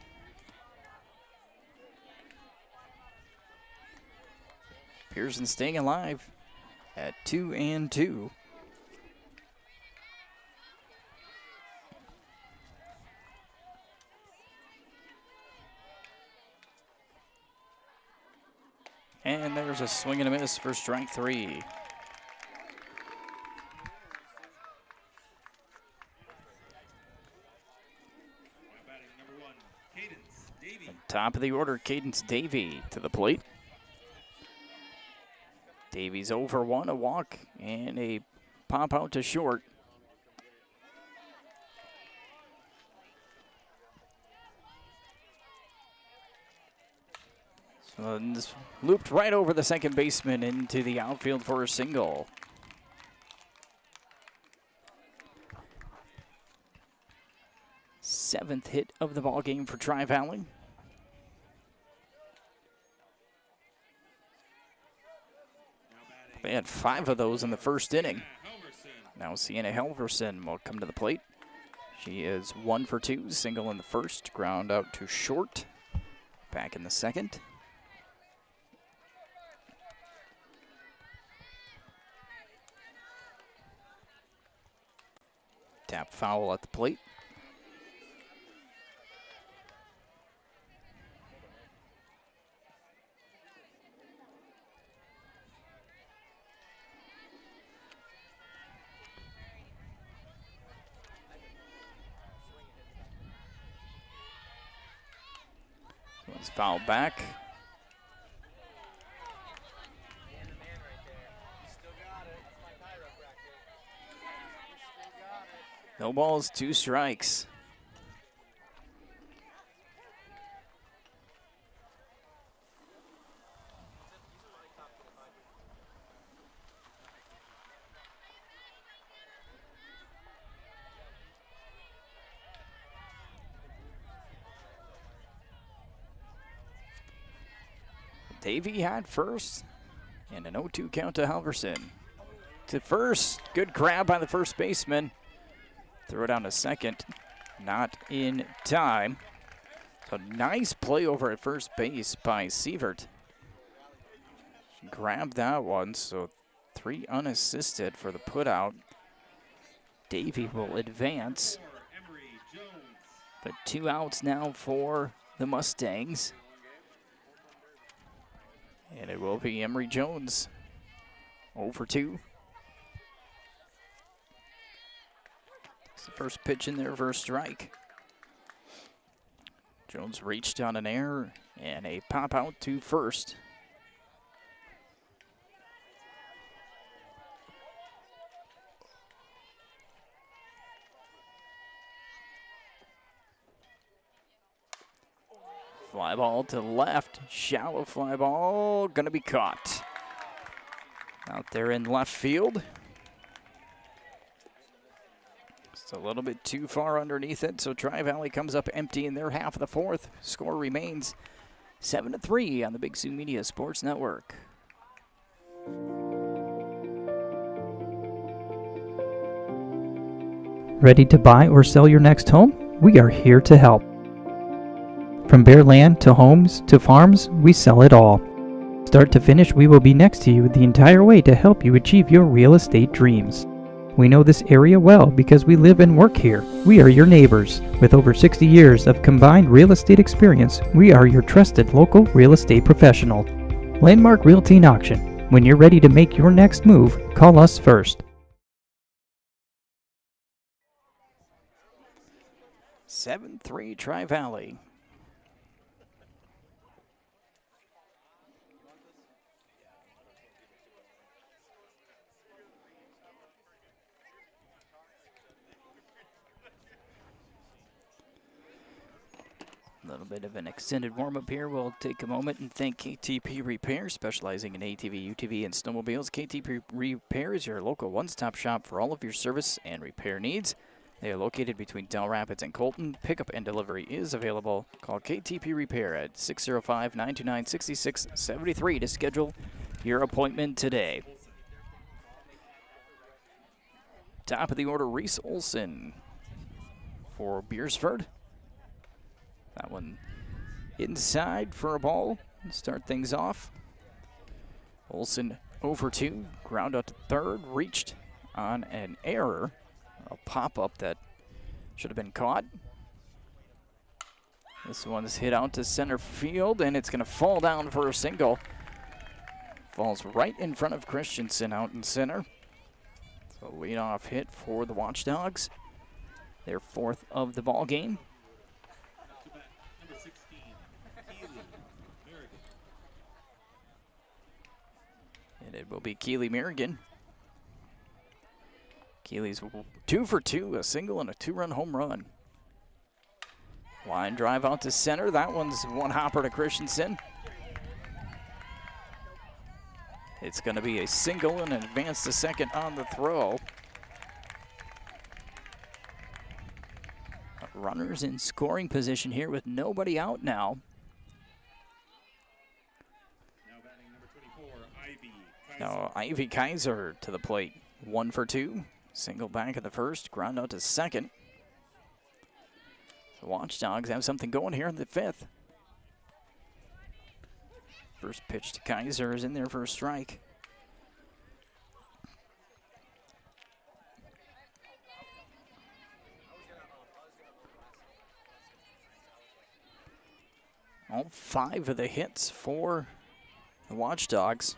B: Pearson staying alive at 2-2. And there's a swing and a miss for strike 3. Top of the order, Cadence Davey to the plate. Davey's over 1, a walk, and a pop out to short. So this looped right over the second baseman into the outfield for a single. Seventh hit of the ball game for Tri-Valley. They had 5 of those in the first inning. Now Sienna Halverson will come to the plate. She is 1 for 2, single in the first, ground out to short. Back in the second. Tap foul at the plate. One's fouled back. No balls, 2 strikes. Davey had first, and an 0-2 count to Halverson. To first, good grab by the first baseman. Throw it down to second, not in time. So nice play over at first base by Sievert. Grabbed that one, so 3 unassisted for the putout. Davey will advance. But 2 outs now for the Mustangs. And it will be Emery Jones, 0 for 2. It's the first pitch in there for a strike. Jones reached on an error and a pop out to first. Fly ball to left, shallow fly ball, gonna be caught. Out there in left field. Just a little bit too far underneath it, so Tri-Valley comes up empty in their half of the fourth. Score remains 7-3 on the Big Sioux Media Sports Network.
I: Ready to buy or sell your next home? We are here to help. From bare land to homes to farms, we sell it all. Start to finish, we will be next to you the entire way to help you achieve your real estate dreams. We know this area well because we live and work here. We are your neighbors. With over 60 years of combined real estate experience, we are your trusted local real estate professional. Landmark Realty and Auction. When you're ready to make your next move, call us first.
B: 7-3 Tri-Valley. A little bit of an extended warm-up here. We'll take a moment and thank KTP Repair, specializing in ATV, UTV, and snowmobiles. KTP Repair is your local one-stop shop for all of your service and repair needs. They are located between Del Rapids and Colton. Pickup and delivery is available. Call KTP Repair at 605-929-6673 to schedule your appointment today. Top of the order, Reese Olson for Beresford. That one inside for a ball. Start things off. Olson 0 for 2. Ground out to third. Reached on an error. A pop-up that should have been caught. This one's hit out to center field, and it's going to fall down for a single. Falls right in front of Christensen out in center. So leadoff hit for the Watchdogs. Their 4th of the ball game. And it will be Keely Merrigan. Keely's 2 for 2, a single and a 2-run home run. Line drive out to center. That one's one hopper to Christensen. It's going to be a single and an advance to second on the throw. Runners in scoring position here with nobody out now. Now Ivy Kaiser to the plate. 1 for 2. Single back in the first. Ground out to second. The Watchdogs have something going here in the 5th. First pitch to Kaiser is in there for a strike. All 5 of the hits for the Watchdogs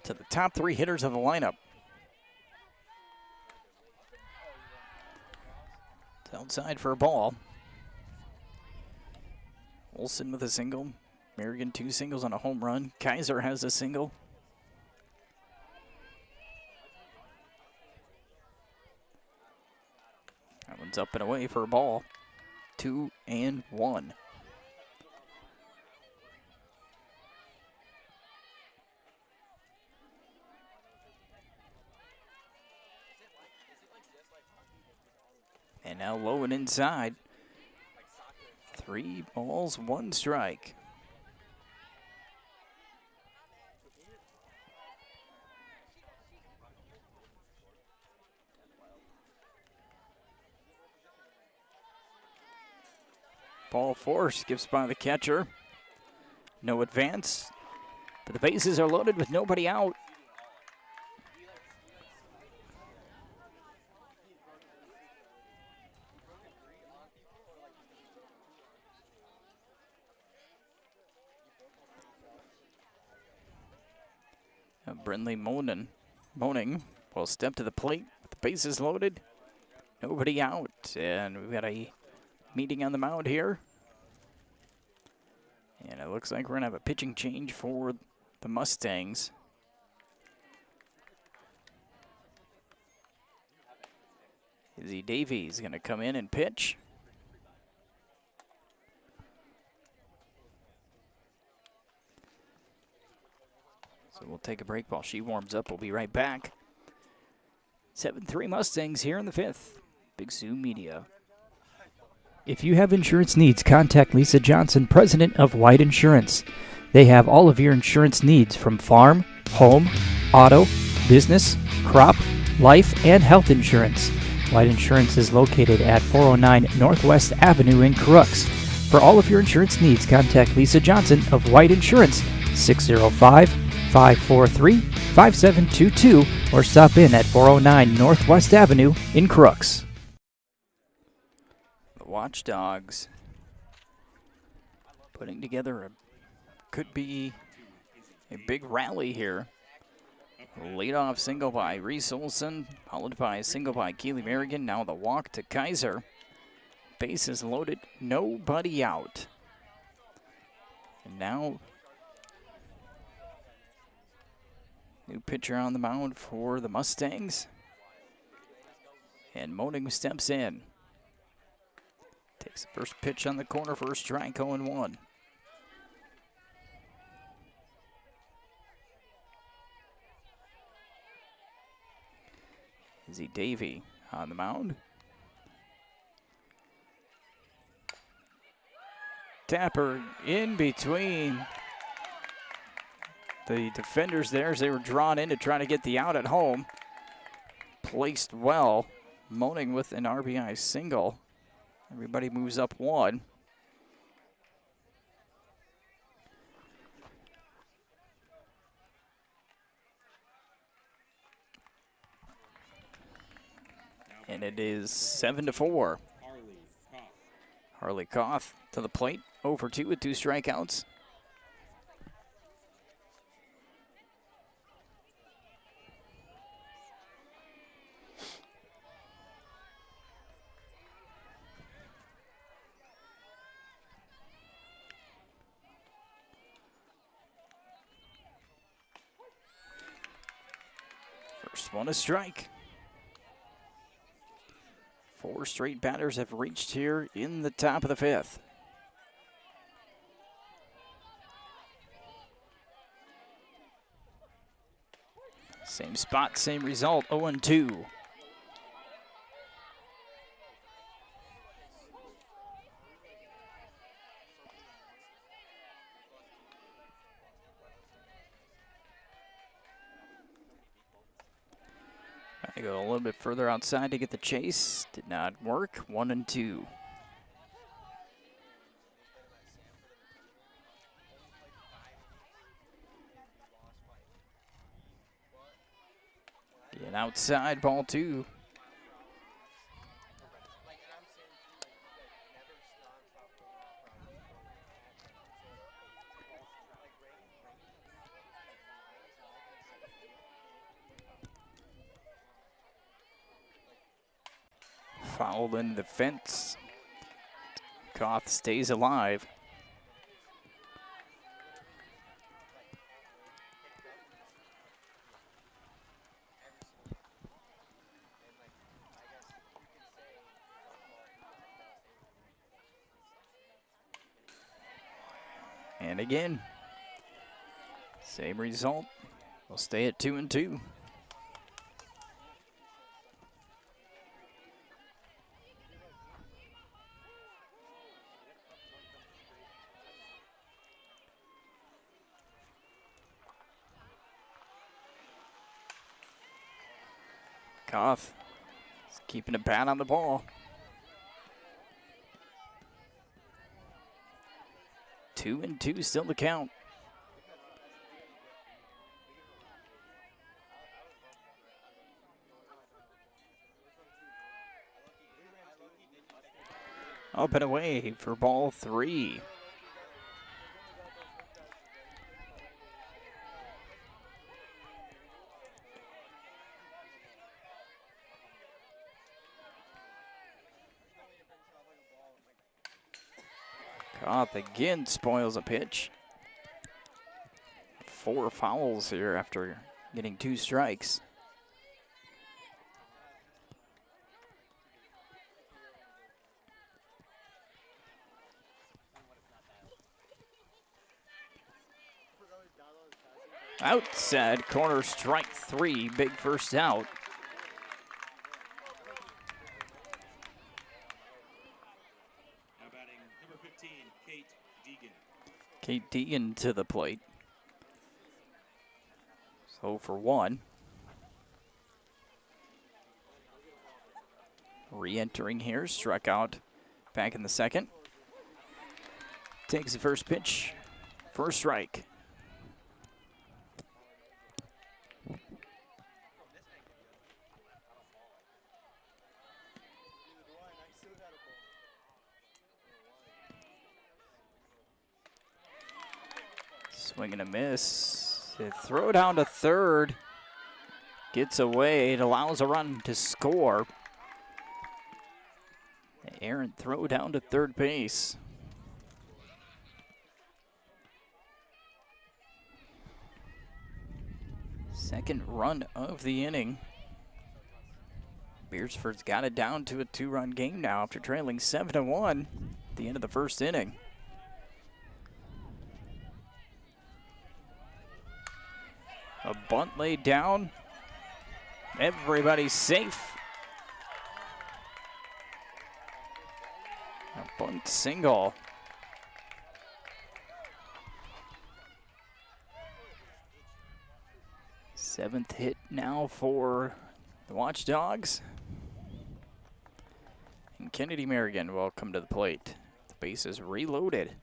B: to the top 3 hitters of the lineup. It's outside for a ball. Olson with a single. Merrigan 2 singles on a home run. Kaiser has a single. That one's up and away for a ball. 2-1. And now low and inside. 3 balls, 1 strike. Ball force gives by the catcher. No advance, but the bases are loaded with nobody out. Brindley Moaning will step to the plate with the bases loaded. Nobody out, and we've got a meeting on the mound here. And it looks like we're going to have a pitching change for the Mustangs. Izzy Davies going to come in and pitch. So we'll take a break while she warms up. We'll be right back. 7-3 Mustangs here in the 5th. Big Sioux Media.
I: If you have insurance needs, contact Lisa Johnson, president of White Insurance. They have all of your insurance needs from farm, home, auto, business, crop, life, and health insurance. White Insurance is located at 409 Northwest Avenue in Crooks. For all of your insurance needs, contact Lisa Johnson of White Insurance, 605-543-5722, or stop in at 409 Northwest Avenue in Crooks.
B: Watchdogs putting together could be a big rally here. Leadoff single by Reese Olson, followed by a single by Keely Merrigan. Now the walk to Kaiser. Bases loaded, nobody out. And now new pitcher on the mound for the Mustangs. And Moaning steps in. Takes the first pitch on the corner for a strike, 0-1. Izzy Davey on the mound. Tapper in between the defenders there as they were drawn in to try to get the out at home. Placed well. Moaning with an RBI single. Everybody moves up 1. And it is 7-4. Harley Koth to the plate, 0-2 with 2 strikeouts. First one a strike. 4 straight batters have reached here in the top of the 5th. Same spot, same result, 0-2. They go a little bit further outside to get the chase. Did not work. 1-2. Get outside, ball 2. Fouled into the fence. Koth stays alive. And again, same result. We'll stay at 2-2. Koth is keeping a pat on the ball. 2-2 still to count. Up and away for ball 3. Koth again spoils a pitch. 4 fouls here after getting 2 strikes. Outside corner, strike 3, big first out.
D: Now batting number 15, Kate Deegan.
B: Kate Deegan to the plate. So for 1. Re-entering here, struck out back in the second. Takes the first pitch, first strike. Swing and a miss. They throw down to third. Gets away. It allows a run to score. Errant throw down to third base. Second run of the inning. Beresford's got it down to a 2-run game now after trailing 7-1 at the end of the first inning. A bunt laid down. Everybody's safe. A bunt single. Seventh hit now for the Watchdogs. And Kennedy Merrigan will come to the plate. The base is reloaded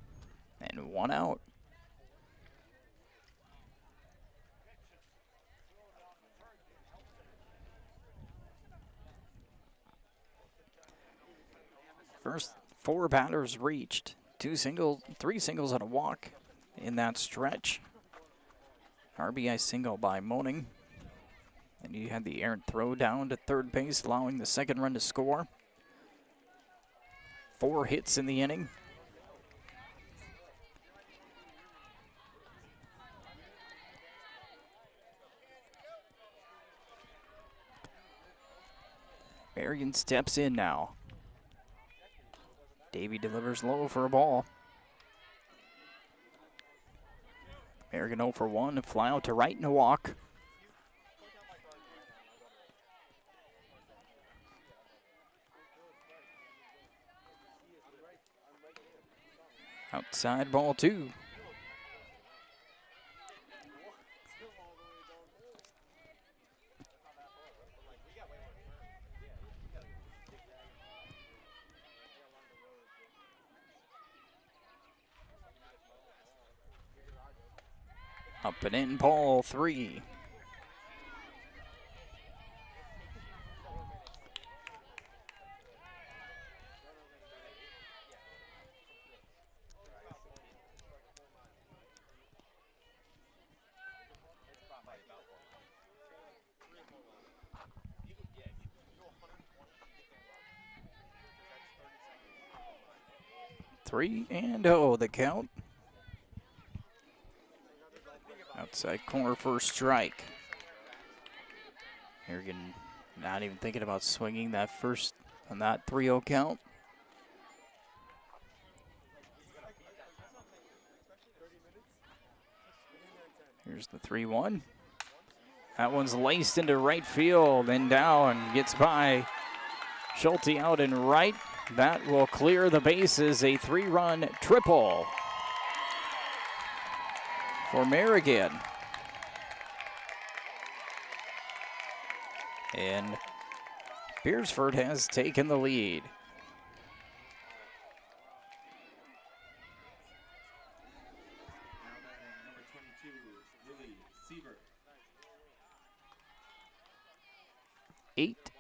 B: and 1 out. First 4 batters reached. 3 singles and a walk in that stretch. RBI single by Moaning. And you had the errant throw down to third base, allowing the second run to score. 4 hits in the inning. Merrigan steps in now. Davey delivers low for a ball. Merrigan 0 for 1, a fly out to right and a walk. Outside ball 2. Up and in, ball 3. Three and oh, the count. Outside corner for a strike. Harrigan not even thinking about swinging that first on that 3-0 count. Here's the 3-1. That one's laced into right field and down, gets by Schulte out in right. That will clear the bases, a 3-run triple for Merrigan. And Beresford has taken the lead.
D: Now batting number 22, Lily Siebert.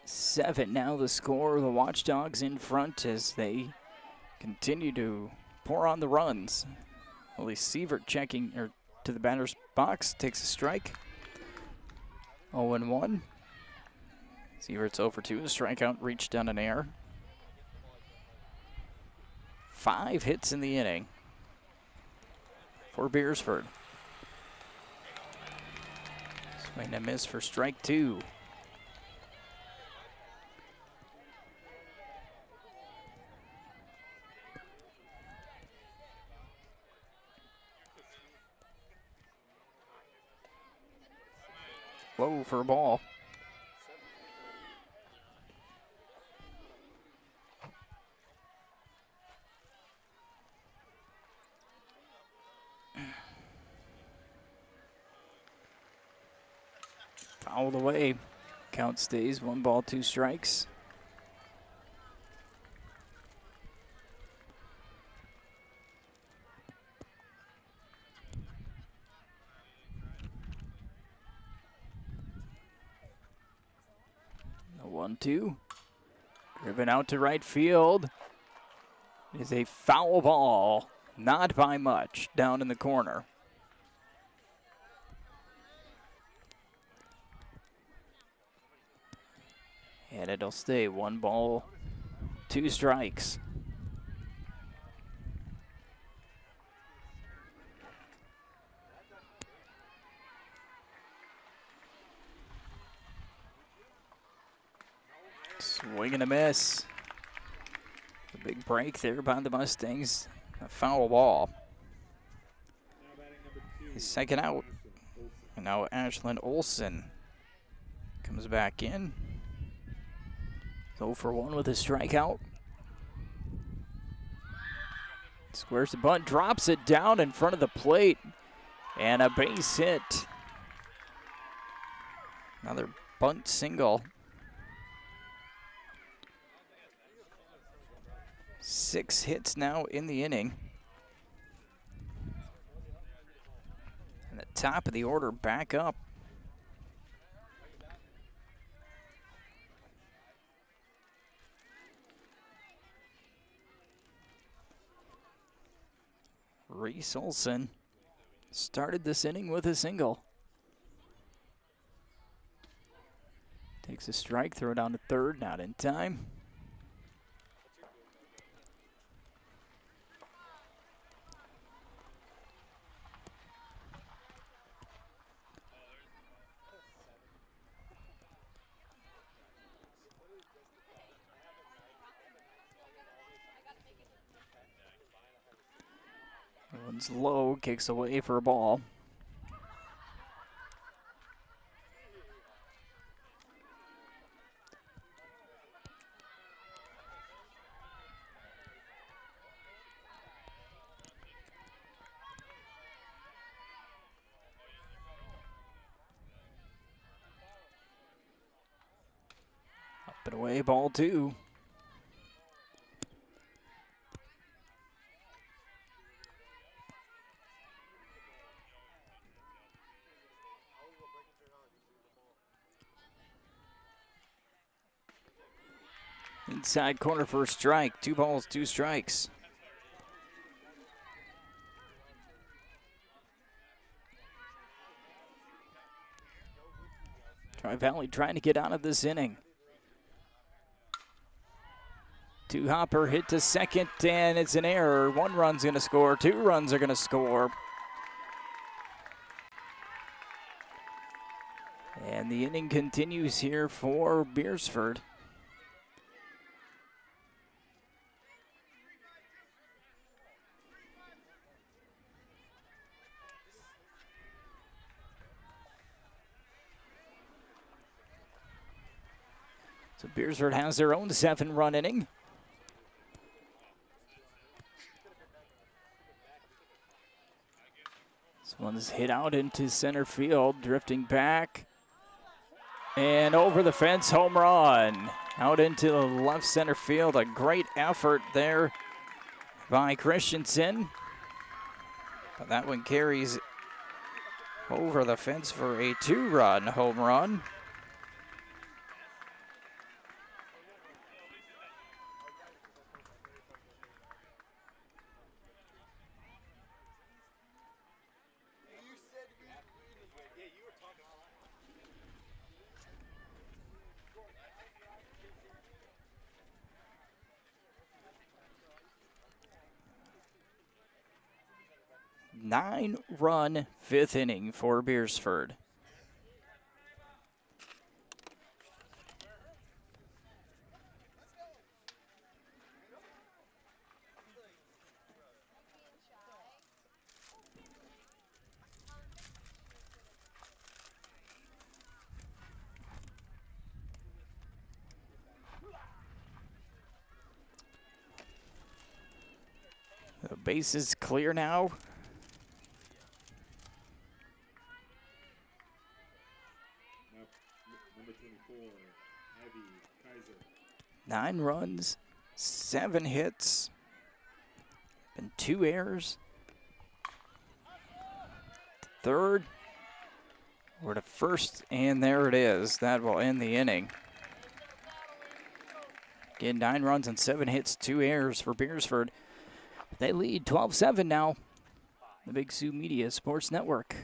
B: 8-7 now the score. The Watchdogs in front as they continue to pour on the runs. Lily Sievert checking to the batter's box, takes a strike. 0-1. Sievert's 0-2, a strikeout, reached down an air. 5 hits in the inning for Beresford. Swing and miss for strike 2. Low for a ball. Fouled away. Count stays 1 ball, 2 strikes. The 1-2. Driven out to right field. It is a foul ball. Not by much. Down in the corner. And it'll stay 1 ball, 2 strikes. Swing and a miss. A big break there by the Mustangs. A foul ball. His second out. And now Ashlyn Olsen comes back in. 0-1 with a strikeout. Squares the bunt, drops it down in front of the plate. And a base hit. Another bunt single. 6 hits now in the inning. And the top of the order back up. Reese Olsen started this inning with a single. Takes a strike, throw down to third, not in time. One's low, kicks away for a ball. Up and away, ball 2. Inside corner for a strike. 2 balls, 2 strikes. Tri-Valley trying to get out of this inning. 2-hopper hit to second, and it's an error. 1 run's going to score. 2 runs are going to score. And the inning continues here for Beresford. So Beresford has their own 7-run inning. This one's hit out into center field, drifting back. And over the fence, home run. Out into the left center field. A great effort there by Christensen. But that one carries over the fence for a 2-run home run. Nine-run 5th inning for Beresford. The base is clear now.
D: Number 24, Ivy Kaiser.
B: 9 runs, 7 hits, and 2 errors. Third, we're to first, and there it is. That will end the inning. Again, 9 runs and 7 hits, 2 errors for Beresford. They lead 12-7 now. The Big Sioux Media Sports Network.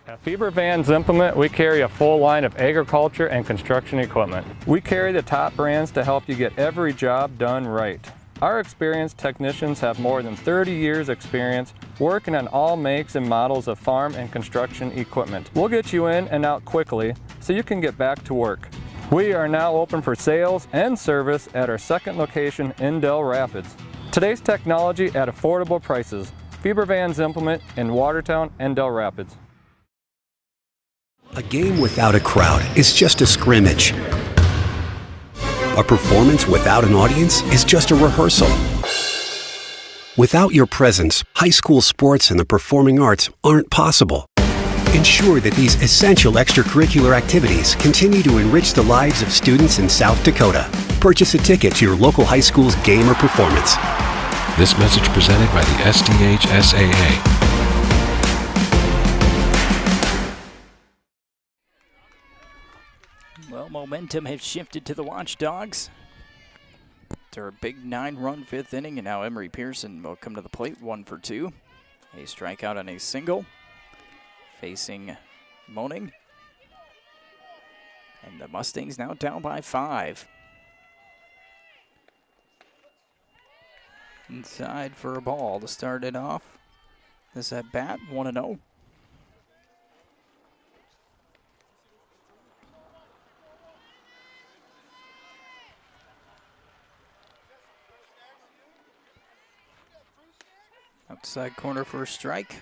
J: At Feber Vans Implement, we carry a full line of agriculture and construction equipment. We carry the top brands to help you get every job done right. Our experienced technicians have more than 30 years experience working on all makes and models of farm and construction equipment. We'll get you in and out quickly so you can get back to work. We are now open for sales and service at our second location in Del Rapids. Today's technology at affordable prices. Feber Vans Implement in Watertown and Del Rapids.
K: A game without a crowd is just a scrimmage. A performance without an audience is just a rehearsal. Without your presence, high school sports and the performing arts aren't possible. Ensure that these essential extracurricular activities continue to enrich the lives of students in South Dakota. Purchase a ticket to your local high school's game or performance.
L: This message presented by the SDHSAA.
B: Well, momentum has shifted to the Watchdogs. They're a big 9-run 5th inning, and now Emery Pearson will come to the plate, 1 for 2. A strikeout on a single. Facing Moaning. And the Mustangs now down by 5. Inside for a ball to start it off. This at bat, 1-0. Outside corner for a strike.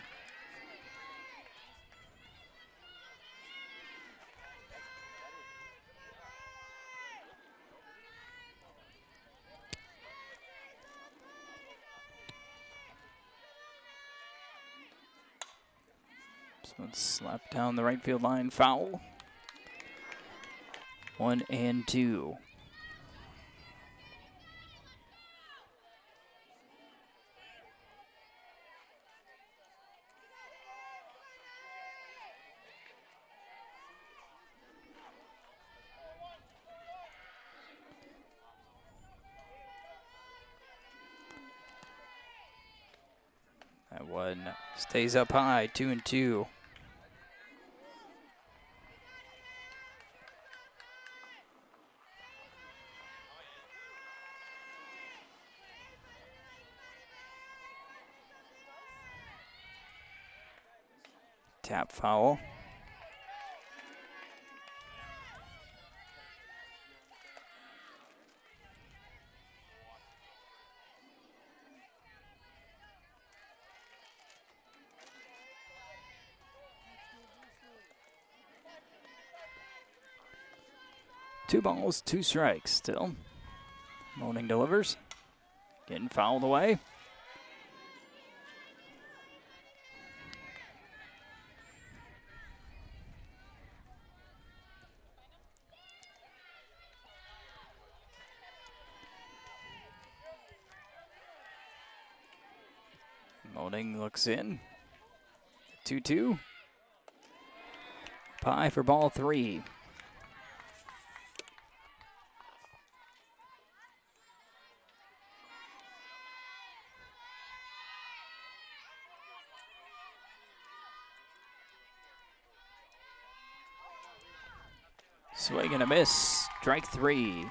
B: This one's slapped down the right field line, foul. 1-2. one stays up high, 2-2. Tap foul. Two balls, two strikes still. Moaning delivers. Getting fouled away. Moaning looks in. 2-2. Pie for ball 3. Swing and a miss. Strike 3.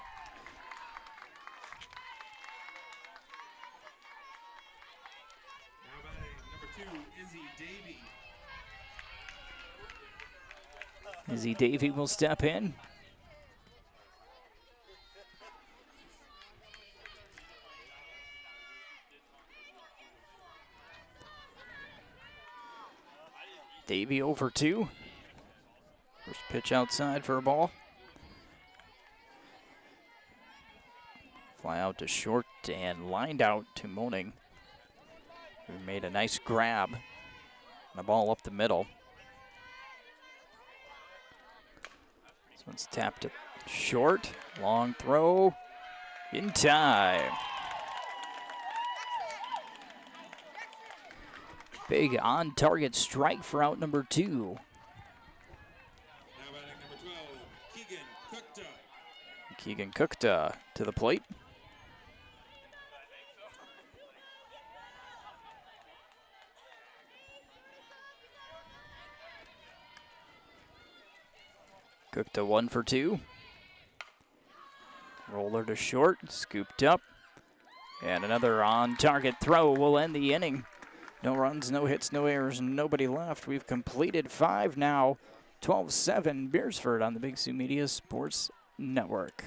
B: Izzy Davey will step in. Davey over 2. First pitch outside for a ball. Fly out to short and lined out to Moaning, who made a nice grab. The ball up the middle. This one's tapped to short. Long throw. In time. Big on-target strike for out number 2. Keegan Cookta to the plate. Cookta 1 for 2. Roller to short, scooped up. And another on-target throw will end the inning. No runs, no hits, no errors, nobody left. We've completed 5 now. 12-7 Beresford on the Big Sioux Media Sports Network.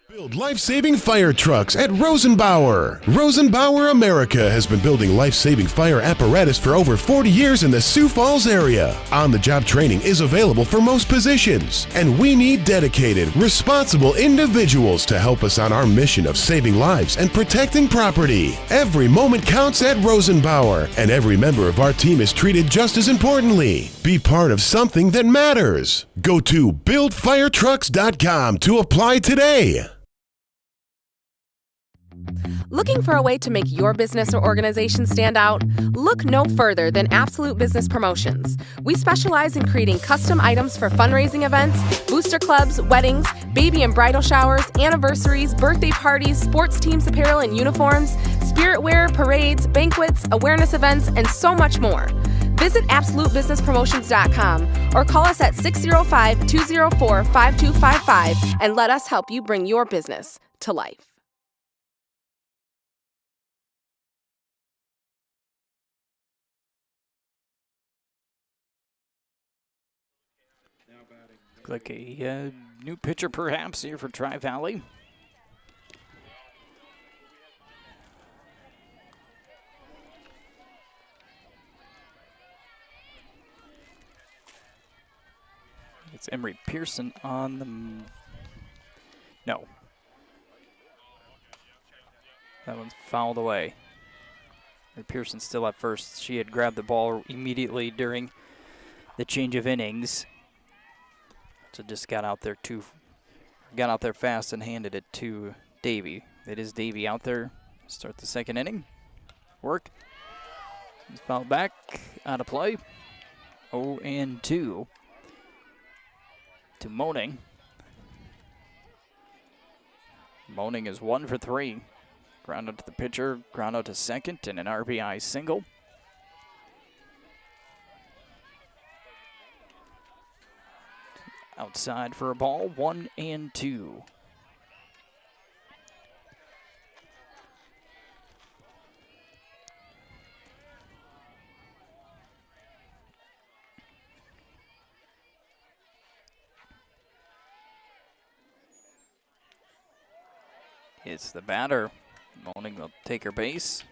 M: Build life-saving fire trucks at Rosenbauer. Rosenbauer America has been building life-saving fire apparatus for over 40 years in the Sioux Falls area. On-the-job training is available for most positions, and we need dedicated, responsible individuals to help us on our mission of saving lives and protecting property. Every moment counts at Rosenbauer, and every member of our team is treated just as importantly. Be part of something that matters. Go to buildfiretrucks.com to apply today.
E: Looking for a way to make your business or organization stand out? Look no further than Absolute Business Promotions. We specialize in creating custom items for fundraising events, booster clubs, weddings, baby and bridal showers, anniversaries, birthday parties, sports teams apparel and uniforms, spirit wear, parades, banquets, awareness events, and so much more. Visit AbsoluteBusinessPromotions.com or call us at 605-204-5255 and let us help you bring your business to life.
B: Look like a new pitcher perhaps here for Tri-Valley. It's Emery Pearson on the... No. That one's fouled away. Emery Pearson still at first. She had grabbed the ball immediately during the change of innings. So just got out there fast and handed it to Davey. It is Davey out there. Start the second inning. Work. He's fouled back. Out of play. 0-2 to Moaning. Moaning is 1 for 3. Ground out to the pitcher, ground out to second, and an RBI single. Outside for a ball, 1-2. It's the batter. Moaning will take her base.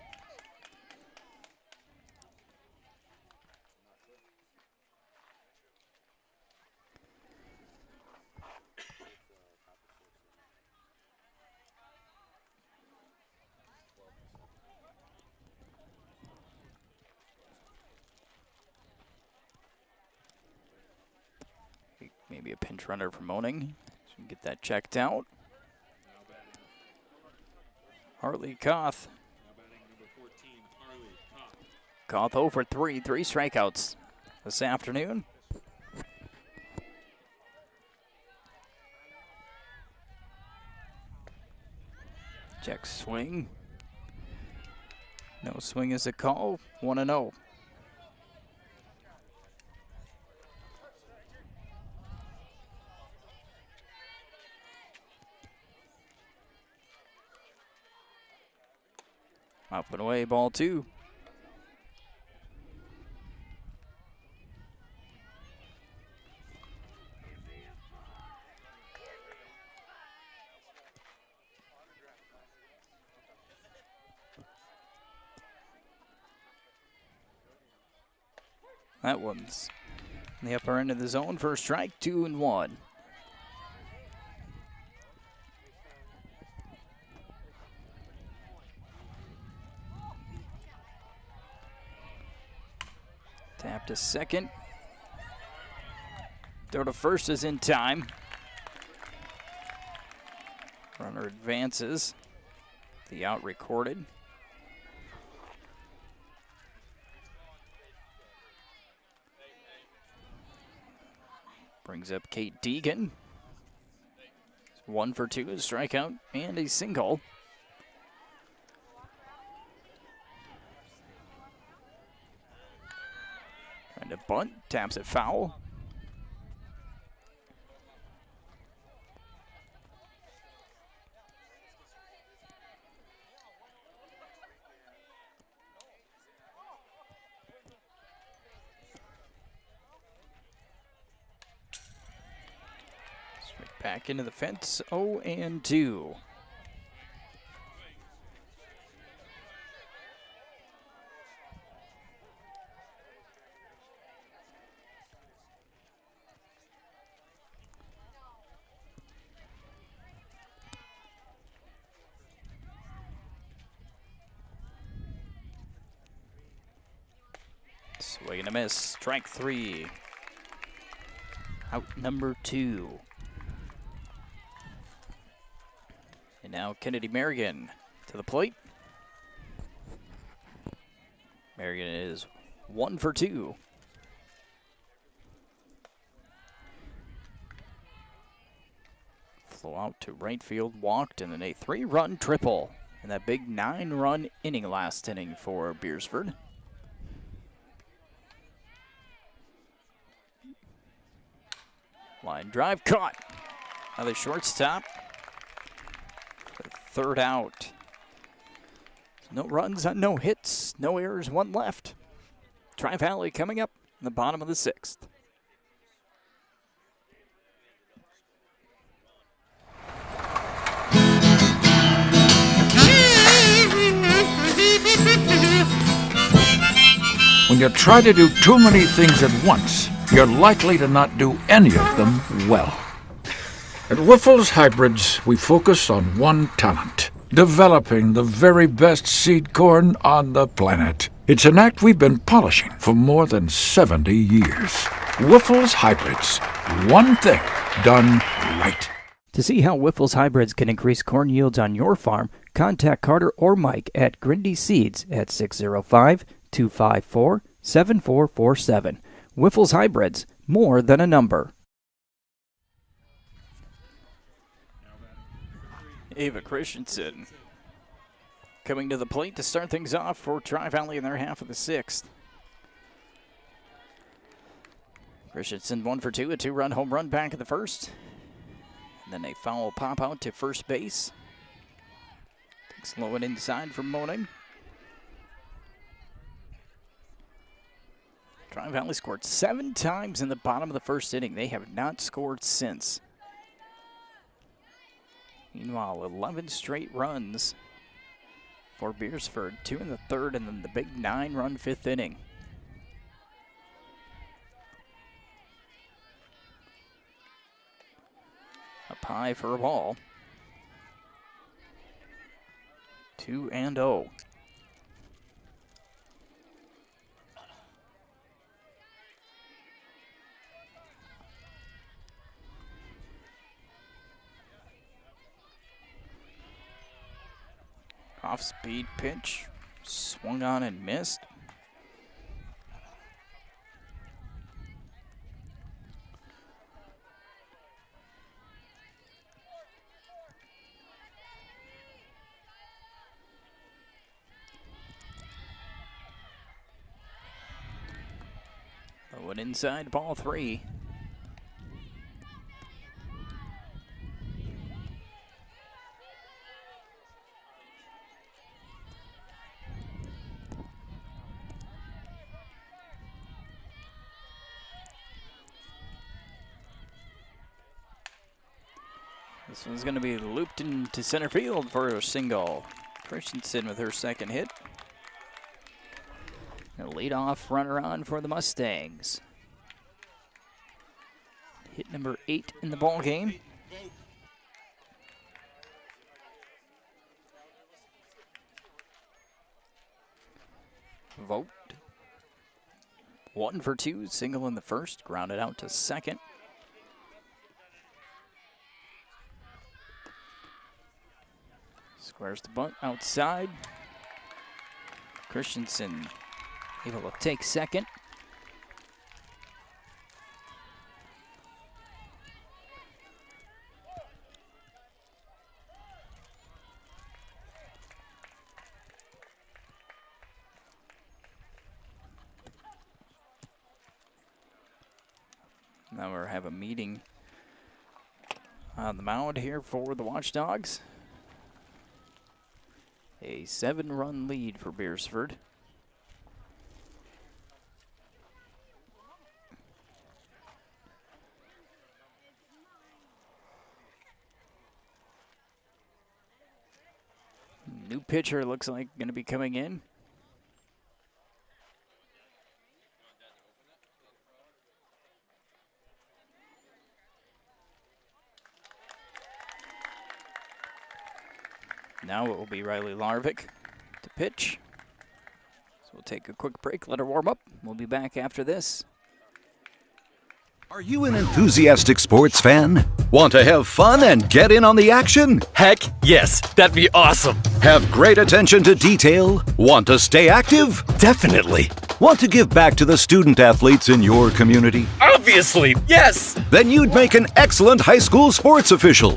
B: Maybe a pinch runner for Moaning. So we can get that checked out. Hartley Koth. Koth 0 for 3 strikeouts this afternoon. Check swing. No swing is a call, 1-0. Up and away, ball 2. That one's in the upper end of the zone for a strike, 2-1. Tap to second. Throw to first is in time. Runner advances. The out recorded. Brings up Kate Deegan. 1 for 2, a strikeout and a single. Trying to bunt, taps it foul. Straight back into the fence, 0-2. Swing and a miss. Strike 3. Out number 2. And now Kennedy Merrigan to the plate. Merrigan is 1 for 2. Flow out to right field, walked, and then a 3-run triple. And that big 9-run inning last inning for Beresford. Line drive caught. Another shortstop. For third out. No runs on no hits, no errors, 1 left. Tri-Valley coming up in the bottom of the 6th.
F: When you try to do too many things at once, you're likely to not do any of them well. At Wiffles Hybrids, we focus on one talent, developing the very best seed corn on the planet. It's an act we've been polishing for more than 70 years. Wiffles Hybrids, one thing done right.
I: To see how Wiffles Hybrids can increase corn yields on your farm, contact Carter or Mike at Grindy Seeds at 605-254-7447. Wiffles Hybrids, more than a number.
B: Ava Christensen coming to the plate to start things off for Tri-Valley in their half of the 6th. Christensen 1 for 2, a 2-run home run back in the first. And then a foul pop out to first base. Slow it inside for Moning. Tri-Valley scored 7 times in the bottom of the first inning. They have not scored since. Meanwhile, 11 straight runs for Beresford. 2 in the third, and then the big 9-run 5th inning. Up high for a ball. 2-0. Off-speed pitch, swung on and missed. Went inside, ball 3. This one's going to be looped into center field for a single. Christensen with her second hit. A leadoff runner on for the Mustangs. Hit number 8 in the ball game. Vogt. 1 for 2, single in the first, grounded out to second. Squares the bunt outside. Christensen able to take second. Now we have a meeting on the mound here for the Watchdogs. A 7-run lead for Beresford. New pitcher looks like going to be coming in. Now it will be Riley Larvick to pitch. So we'll take a quick break, let her warm up. We'll be back after this.
N: Are you an enthusiastic sports fan? Want to have fun and get in on the action?
O: Heck, yes, that'd be awesome.
N: Have great attention to detail? Want to stay active?
O: Definitely.
N: Want to give back to the student athletes in your community?
O: Obviously, yes.
N: Then you'd make an excellent high school sports official.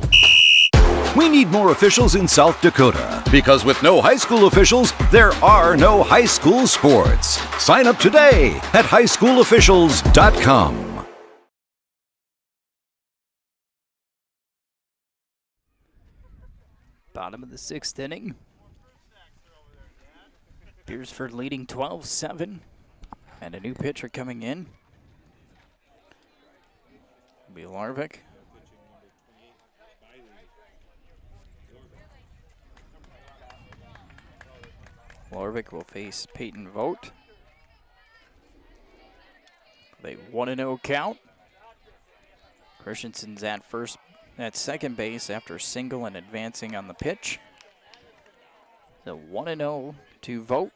N: We need more officials in South Dakota, because with no high school officials, there are no high school sports. Sign up today at highschoolofficials.com.
B: Bottom of the 6th inning. Beresford leading 12-7, and a new pitcher coming in. It'll be Larvick. Larvick will face Peyton Vogt. They 1-0 count. Christensen's at second base after a single and advancing on the pitch. So 1-0 to Vogt.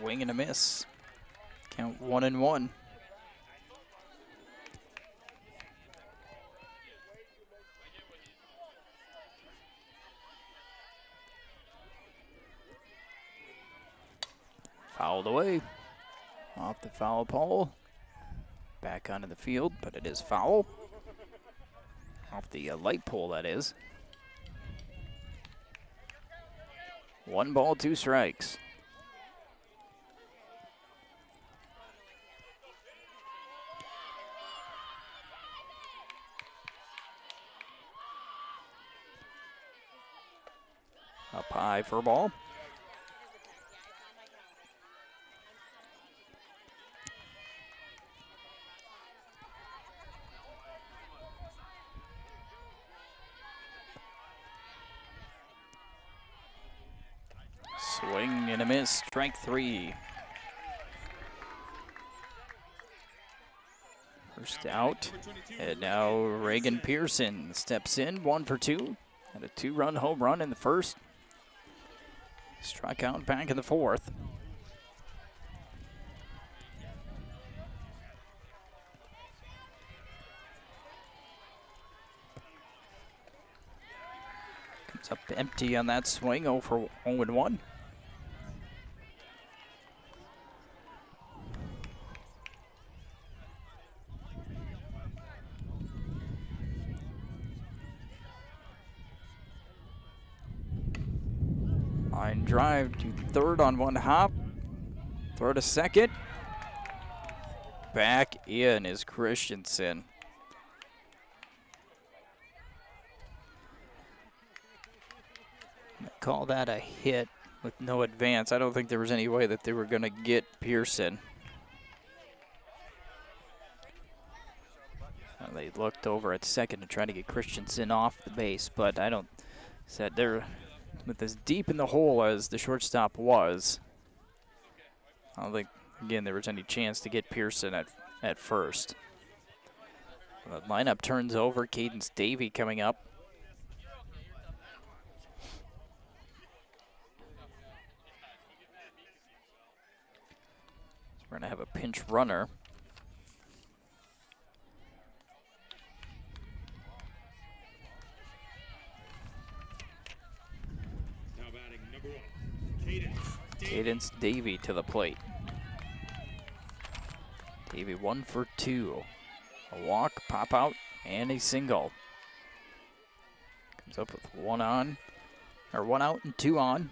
B: Swing and a miss. Count 1-1. Fouled away. Off the foul pole. Back onto the field, but it is foul. Off the light pole, that is. 1 ball, 2 strikes. Up high for a ball. Swing and a miss, strike 3. First out, and now Reagan Pearson steps in, 1 for 2. Had a 2-run home run in the first. Struck out back in the 4th. Comes up empty on that swing, 0 for 1. Line drive to third on 1 hop. Throw to second. Back in is Christensen. I call that a hit with no advance. I don't think there was any way that they were going to get Pearson. They looked over at second to try to get Christensen off the base, but I don't. Said they're with as deep in the hole as the shortstop was. I don't think again there was any chance to get Pearson at first. The lineup turns over. Cadence Davey coming up. So we're gonna have a pinch runner. Cadence Davey to the plate. Davey 1 for 2. A walk, pop out, and a single. Comes up with 1 on, or 1 out and 2 on.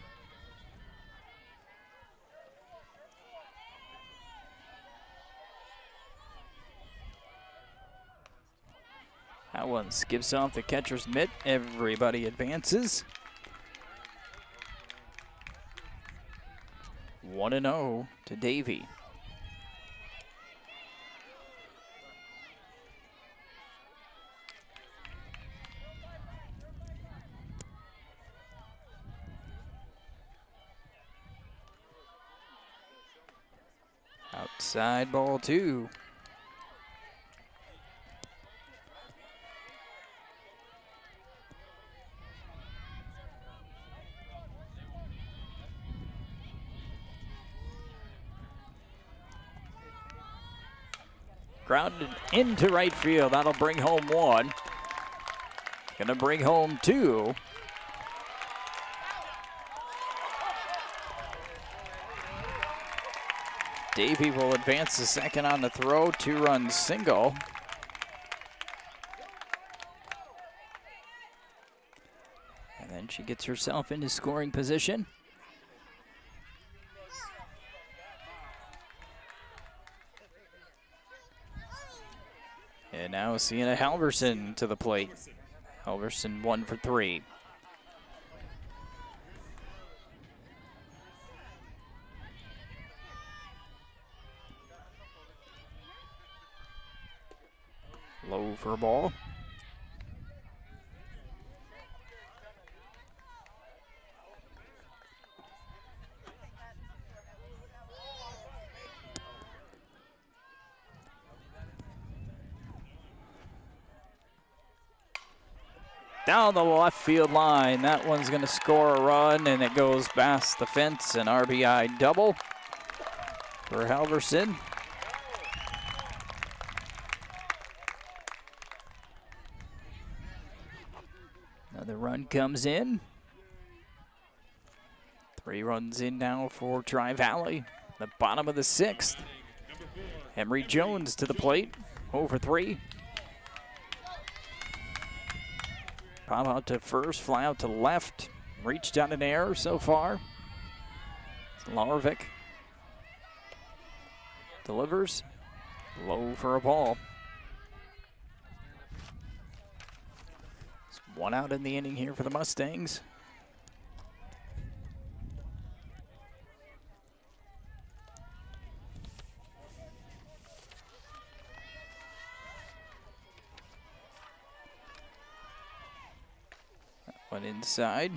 B: That one skips off the catcher's mitt. Everybody advances. 1-0 to Davey. Outside ball 2. Grounded into right field. That'll bring home 1. Gonna bring home 2. Davey will advance to second on the throw. 2-run single. And then she gets herself into scoring position. And now Sienna Halverson to the plate. Halverson 1 for 3. Low for a ball. Down the left field line. That one's going to score a run, and it goes past the fence. An RBI double for Halverson. Another run comes in. 3 runs in now for Tri-Valley. The bottom of the 6th. Emery Jones to the plate. 0 for 3. Pop out to first, fly out to left. Reached down in air so far. Larvik delivers. Low for a ball. It's 1 out in the inning here for the Mustangs. That one inside.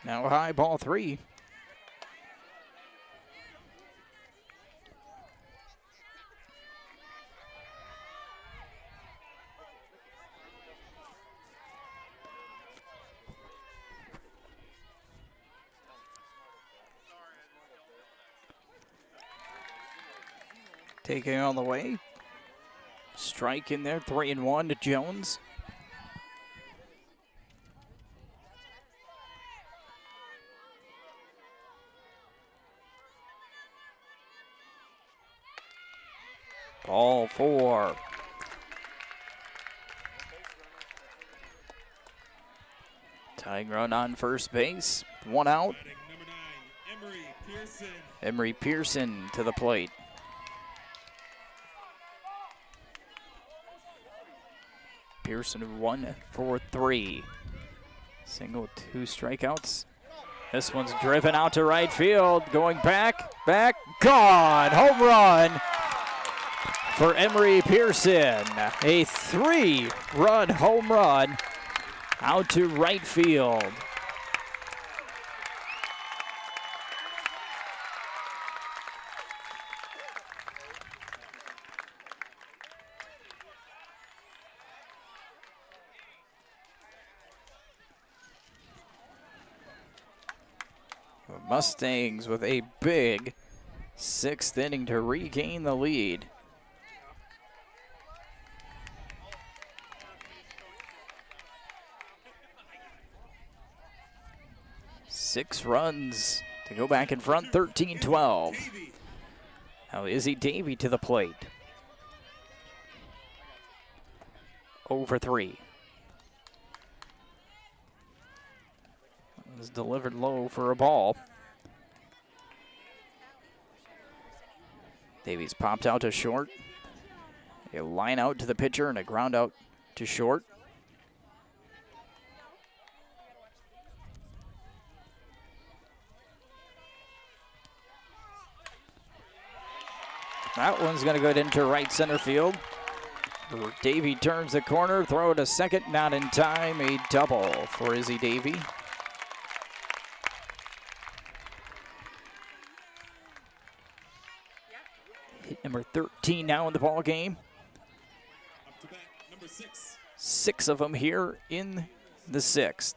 B: Now high, ball 3. Taking on the way. Strike in there, 3-1 to Jones. Ball 4. Tying run on first base. 1 out. Emery Pearson to the plate. Pearson 1 for 3. Single, 2 strikeouts. This one's driven out to right field. Going back, gone. Home run for Emery Pearson. A 3-run home run out to right field. The Mustangs with a big 6th inning to regain the lead. Six runs to go back in front, 13-12. Now Izzy Davey to the plate. 0 for 3. That was delivered low for a ball. Davies popped out to short. A line out to the pitcher and a ground out to short. That one's going to go into right center field. Davey turns the corner, throw it to second, not in time. A double for Izzy Davey. Hit number 13 now in the ball game.
D: Up to bat, number 6.
B: 6 of them here in the 6th.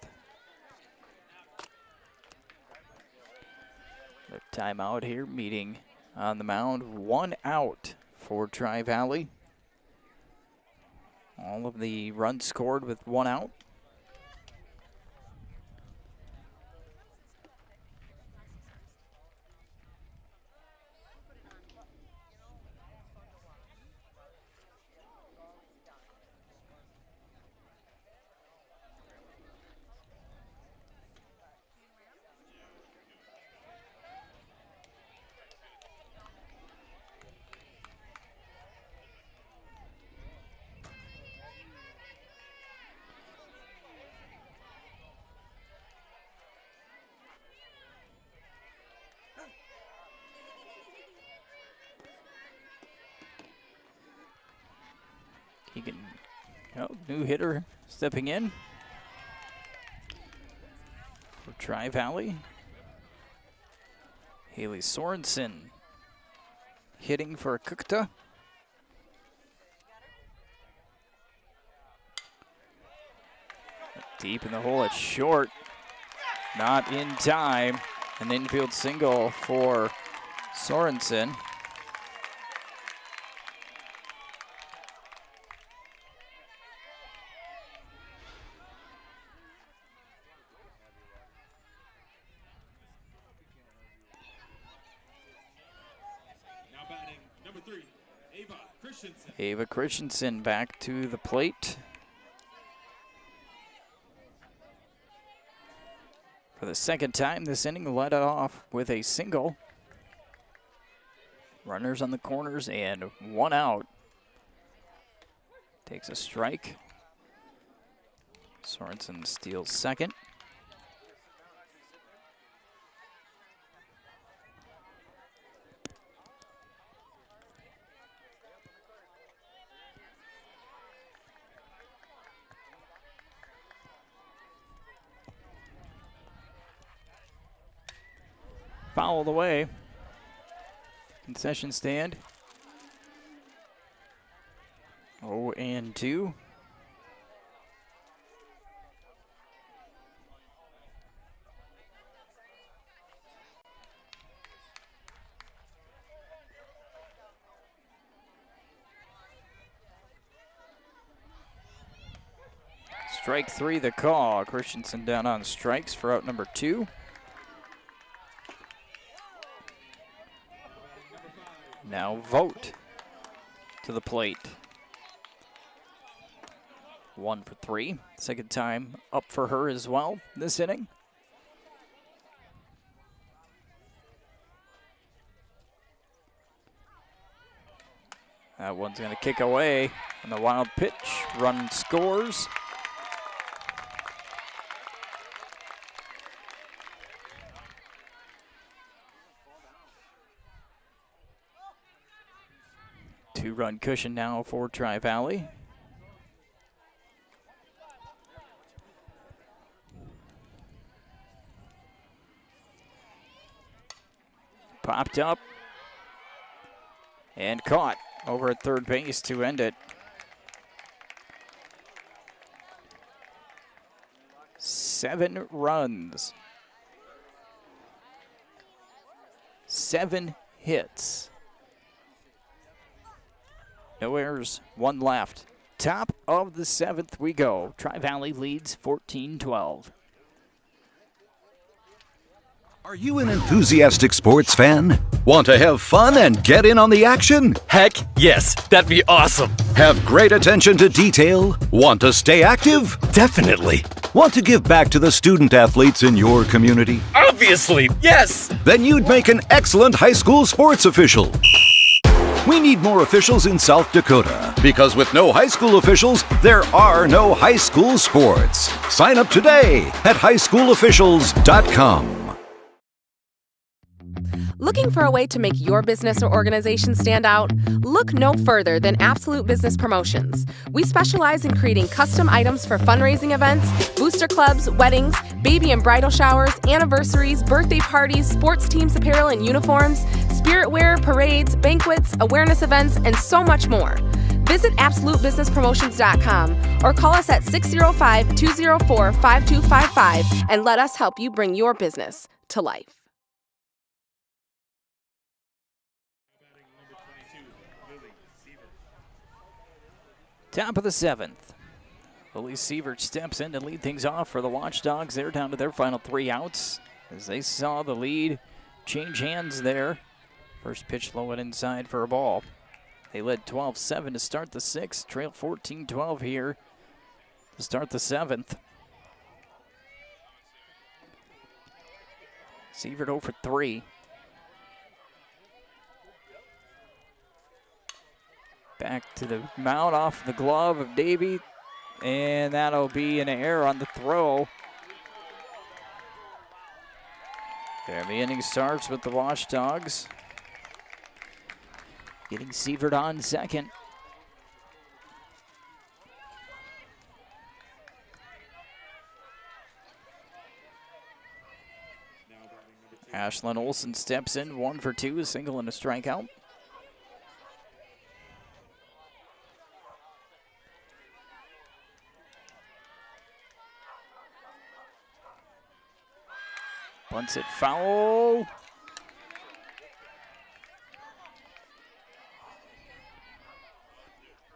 B: The timeout here, meeting on the mound. 1 out for Tri-Valley. All of the runs scored with 1 out. New hitter stepping in for Tri-Valley. Haley Sorensen hitting for Kukta. Deep in the hole at short. Not in time. An infield single for Sorensen. Ava Christensen back to the plate. For the second time this inning, led it off with a single. Runners on the corners and one out. Takes a strike. Sorensen steals second. Fouled away. Concession stand. 0-2. Strike 3 the call. Christensen down on strikes for out number 2. Now Vogt to the plate. 1 for 3. Second time up for her as well this inning. That one's going to kick away on the wild pitch. Run scores. Two-run cushion now for Tri-Valley. Popped up and caught over at third base to end it. 7 runs. 7 hits. No errors, 1 left. Top of the 7th we go. Tri-Valley leads 14-12.
N: Are you an enthusiastic sports fan? Want to have fun and get in on the action?
O: Heck yes, that'd be awesome.
N: Have great attention to detail? Want to stay active?
O: Definitely.
N: Want to give back to the student athletes in your community?
O: Obviously, yes.
N: Then you'd make an excellent high school sports official. We need more officials in South Dakota because with no high school officials, there are no high school sports. Sign up today at highschoolofficials.com.
E: Looking for a way to make your business or organization stand out? Look no further than Absolute Business Promotions. We specialize in creating custom items for fundraising events, booster clubs, weddings, baby and bridal showers, anniversaries, birthday parties, sports teams apparel and uniforms, spirit wear, parades, banquets, awareness events, and so much more. Visit AbsoluteBusinessPromotions.com or call us at 605-204-5255 and let us help you bring your business to life.
B: Top of the 7th. Lily Sievert steps in to lead things off for the Watchdogs. They're down to their final 3 outs as they saw the lead change hands there. First pitch low and inside for a ball. They led 12-7 to start the 6th. Trail 14-12 here to start the 7th. Sievert 0 for 3. Back to the mound off the glove of Davey, and that'll be an error on the throw. There, the inning starts with the Watchdogs getting Sievert on second. Ashlyn Olsen steps in, 1 for 2, a single and a strikeout. Bunts it foul.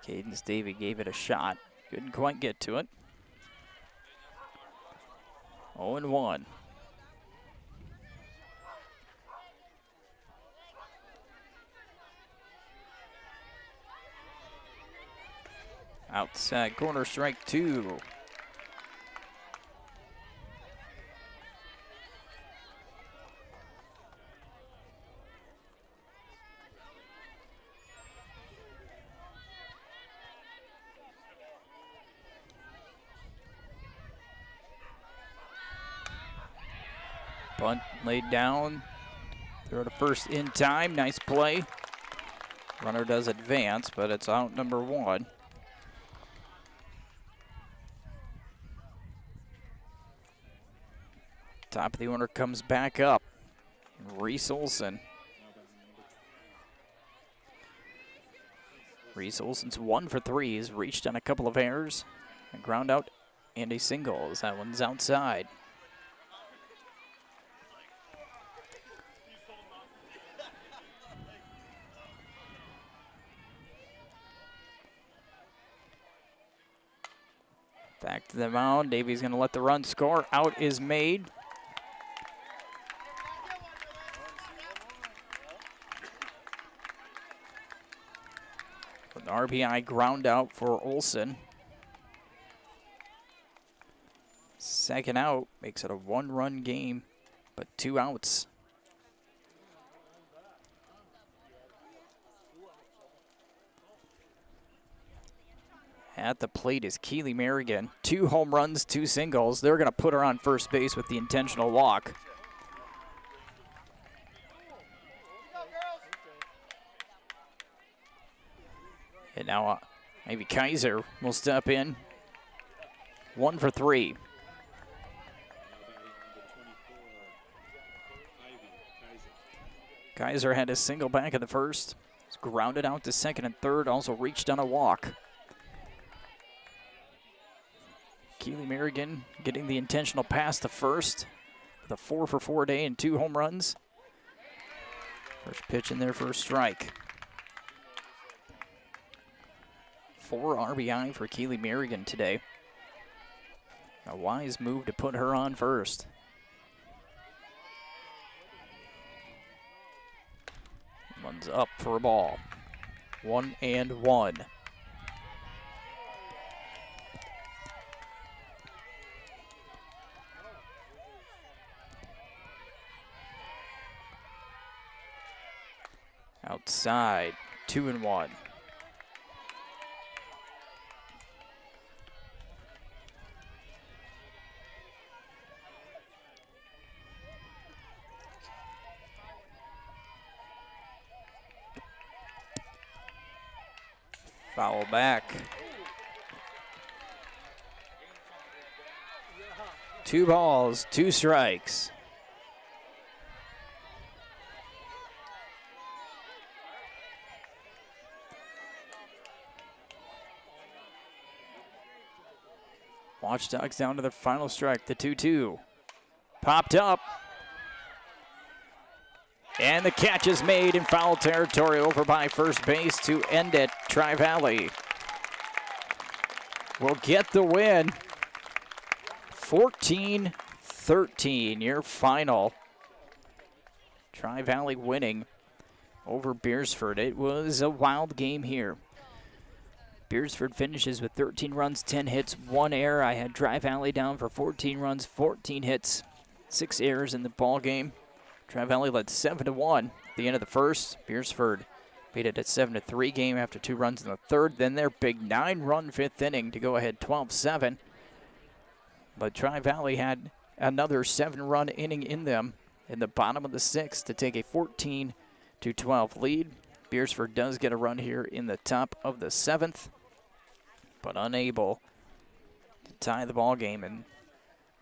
B: Cadence Davey gave it a shot. Couldn't quite get to it. 0-1. Outside corner, strike 2. Bunt laid down. Throw to first in time. Nice play. Runner does advance, but it's out number 1. Top of the order comes back up. Reese Olson. Reese Olson's 1 for 3. He's reached on a couple of errors. A ground out and a single as that one's outside. Back to the mound. Davies going to let the run score. Out is made. An RBI ground out for Olson. Second out makes it a 1-run game, but 2 outs. At the plate is Keely Merrigan. 2 home runs, 2 singles. They're going to put her on first base with the intentional walk. And now maybe Kaiser will step in. 1 for 3. Kaiser had his single back in the first. He's grounded out to second and third. Also reached on a walk. Keely Merrigan getting the intentional pass to first with a 4 for 4 day and 2 home runs. First pitch in there for a strike. 4 RBI for Keely Merrigan today. A wise move to put her on first. One's up for a ball. 1-1. Outside, 2-1. Foul back. 2 balls, 2 strikes. Watchdogs down to their final strike, the 2-2. Popped up. And the catch is made in foul territory over by first base to end it. Tri-Valley will get the win. 14-13, your final. Tri-Valley winning over Beresford. It was a wild game here. Beresford finishes with 13 runs, 10 hits, 1 error. I had Tri-Valley down for 14 runs, 14 hits, 6 errors in the ball game. Tri-Valley led 7-1 at the end of the first. Beresford beat it at 7-3 game after 2 runs in the third. Then their big 9-run 5th inning to go ahead 12-7. But Tri-Valley had another 7-run inning in them in the bottom of the 6th to take a 14-12 lead. Beresford does get a run here in the top of the 7th, but unable to tie the ball game, and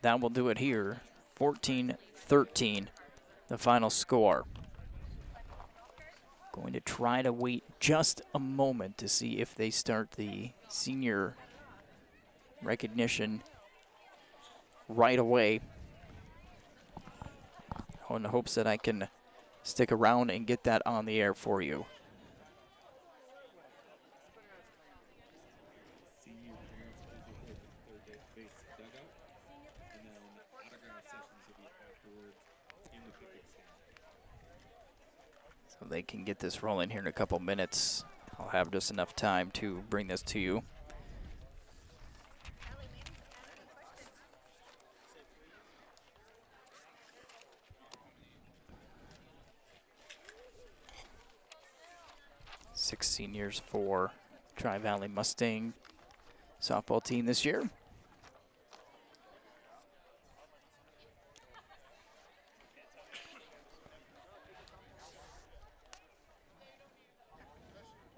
B: that will do it here. 14-13. The final score. Going to try to wait just a moment to see if they start the senior recognition right away, in the hopes that I can stick around and get that on the air for you. So they can get this rolling here in a couple minutes. I'll have just enough time to bring this to you. 6 seniors for Tri-Valley Mustang softball team this year.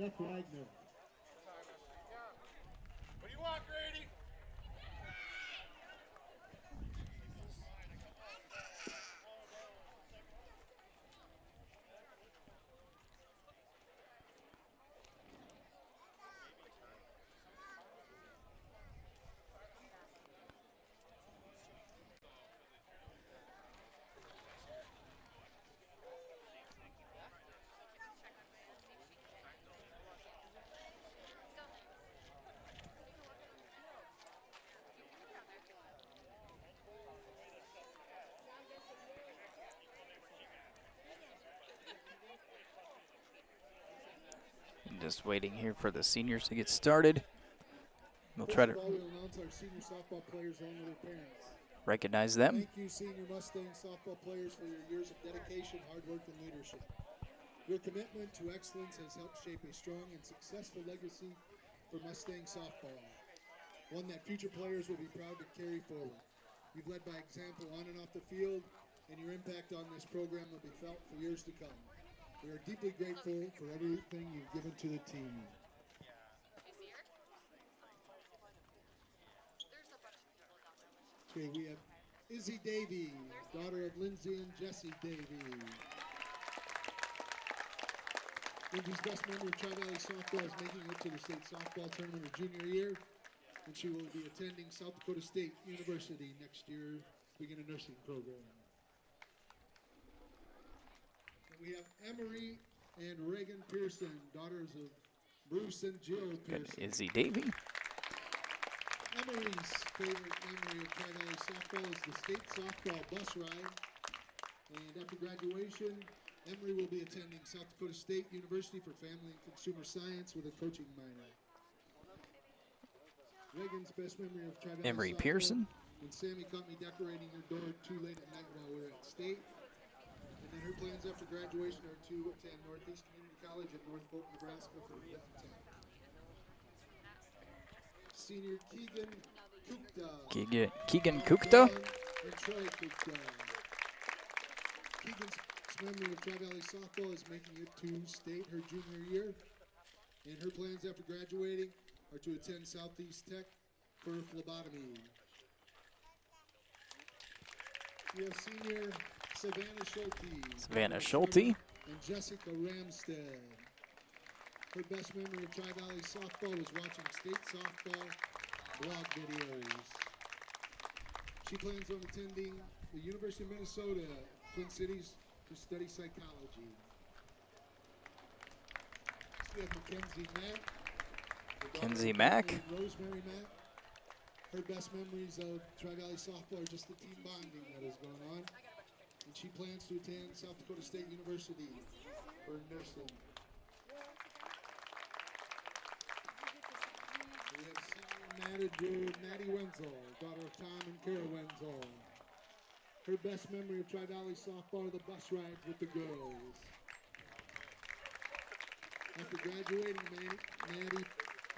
C: Jeff Wagner.
D: What do you want, Grady?
B: Just waiting here for the seniors to get started. We'll try to
C: First of all, we'll announce our senior softball players along with their parents.
B: recognize them.
C: Thank you, senior Mustang softball players, for your years of dedication, hard work, and leadership. Your commitment to excellence has helped shape a strong and successful legacy for Mustang softball, one that future players will be proud to carry forward. You've led by example on and off the field, and your impact on this program will be felt for years to come. We are deeply grateful for everything you've given to the team. Okay, we have Izzy Davey, daughter of Lindsay and Jesse Davey. Lindsay's best member of Tri-Valley softball is making it to the state softball tournament her junior year, and she will be attending South Dakota State University next year to begin a nursing program. And we have Emery and Reagan Pearson, daughters of Bruce and Jill
B: Good.
C: Pearson.
B: Izzy Davey.
C: Emery's favorite memory of Tri-Valley softball is the state softball bus ride. And after graduation, Emery will be attending South Dakota State University for Family and Consumer Science with a coaching minor. Reagan's best memory of Tri-Valley
B: Emery
C: softball,
B: Pearson.
C: when Sammy caught me decorating her door too late at night while we were at state. And then her plans after graduation are to attend Northeast Community College in North Polk, Nebraska for the tech. Senior Keegan Kukta.
B: Keegan Kukta.
C: And Troy Kukta. Keegan's memory of Tri-Valley softball is making it to state her junior year. And her plans after graduating are to attend Southeast Tech for phlebotomy. We have senior Savannah Schulte.
B: Savannah Schulte.
C: And Jessica Ramstead. Her best memory of Tri-Valley softball is watching state softball blog videos. She plans on attending the University of Minnesota, Twin Cities, to study psychology. We have Mackenzie Mack.
B: Kenzie Mack.
C: Rosemary Mack. Her best memories of Tri-Valley softball are just the team bonding that is going on. And she plans to attend South Dakota State University for nursing. We have senior manager Maddie Wenzel, daughter of Tom and Kara Wenzel. Her best memory of Tri-Valley softball are the bus rides with the girls. After graduating, Maddie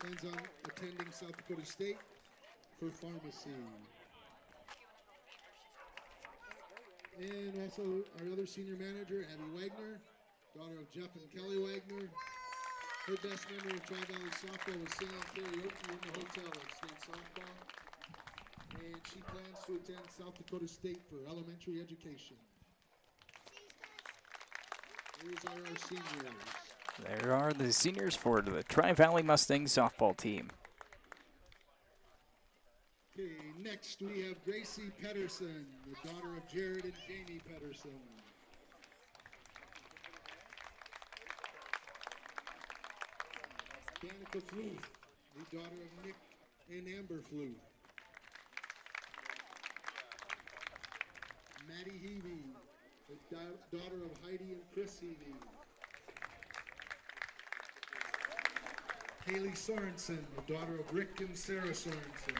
C: plans on attending South Dakota State for pharmacy. And also our other senior manager, Abby Wagner, daughter of Jeff and Kelly Wagner. Her best memory of Tri-Valley softball was singing karaoke in the hotel at state softball. And she plans to attend South Dakota State for elementary education. These are our seniors.
B: There are the seniors for the Tri-Valley Mustangs softball team.
C: Okay, next we have Gracie Pedersen, the daughter of Jared and Jamie Pedersen. Danica Fluth, the daughter of Nick and Amber Fluth. Maddie Heavey, the daughter of Heidi and Chris Heavey. Haley Sorensen, the daughter of Rick and Sarah Sorensen.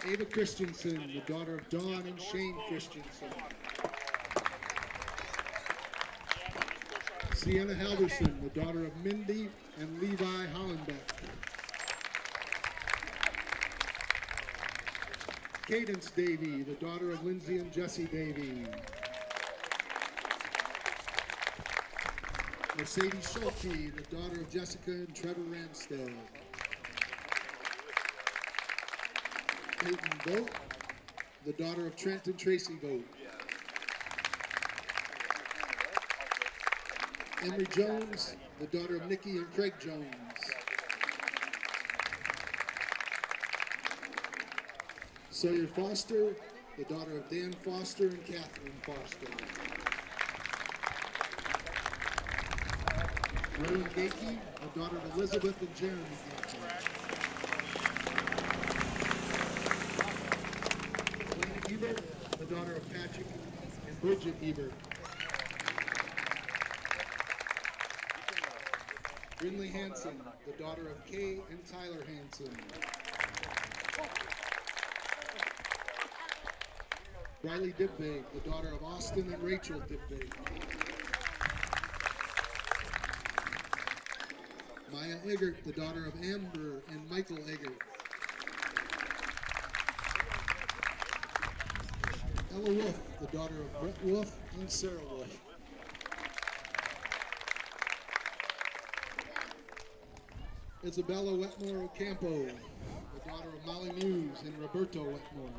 C: Ava Christensen, the daughter of Dawn and Shane Christensen. Sienna Halverson, the daughter of Mindy and Levi Hollenbeck. Cadence Davey, the daughter of Lindsay and Jesse Davey. Mercedes Schulte, the daughter of Jessica and Trevor Ramsted. Peyton Vogt, the daughter of Trent and Tracy Vogt. Emery Jones, the daughter of Nikki and Craig Jones. Sawyer Foster, the daughter of Dan Foster and Catherine Foster. Rowan Gakey, the daughter of Elizabeth and Jeremy Gakey. Lana Ebert, the daughter of Patrick and Bridget Ebert. Brinley Hanson, the daughter of Kay and Tyler Hanson. Riley Dibvig, the daughter of Austin and Rachel Dibvig. Maya Eggert, the daughter of Amber and Michael Eggert. Ella Wolf, the daughter of Brett Wolf and Sarah Wolf. Isabella Wetmore Ocampo, the daughter of Molly Muse and Roberto Wetmore.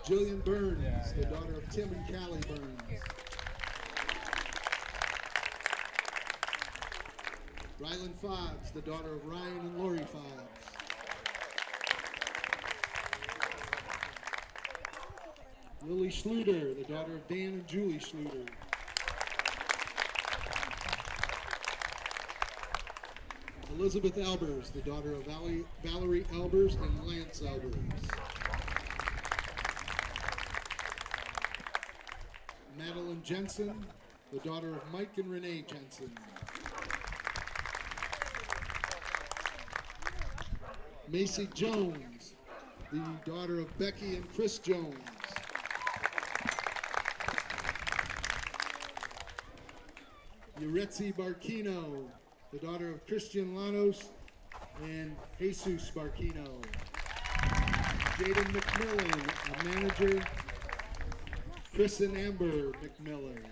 C: Jillian Burns, the daughter of Tim and Callie Burns. Rylan Fobbs, the daughter of Ryan and Lori Fobbs. Lily Schluter, the daughter of Dan and Julie Schluter. Elizabeth Albers, the daughter of Valerie Albers and Lance Albers. Madeline Jensen, the daughter of Mike and Renee Jensen. Macy Jones, the daughter of Becky and Chris Jones. Yuretsi Barquino, the daughter of Christian Lanos and Jesus Barquino. Jaden McMillan, a manager, Chris and Amber McMillan.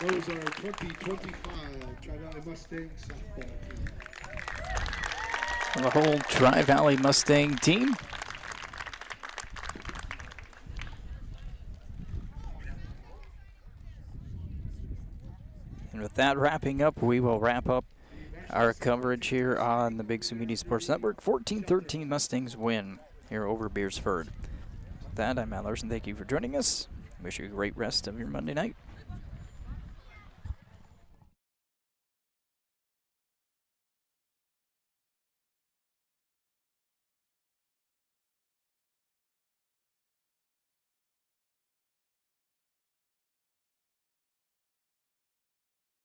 C: Those are 2025 Tri-Valley Mustangs softball team.
B: The whole Tri-Valley Mustang team. And with that wrapping up, we will wrap up our coverage here on the Big Sioux Media Sports Network. 14-13 Mustangs win here over Beresford. With that, I'm Matt Larson. Thank you for joining us. Wish you a great rest of your Monday night.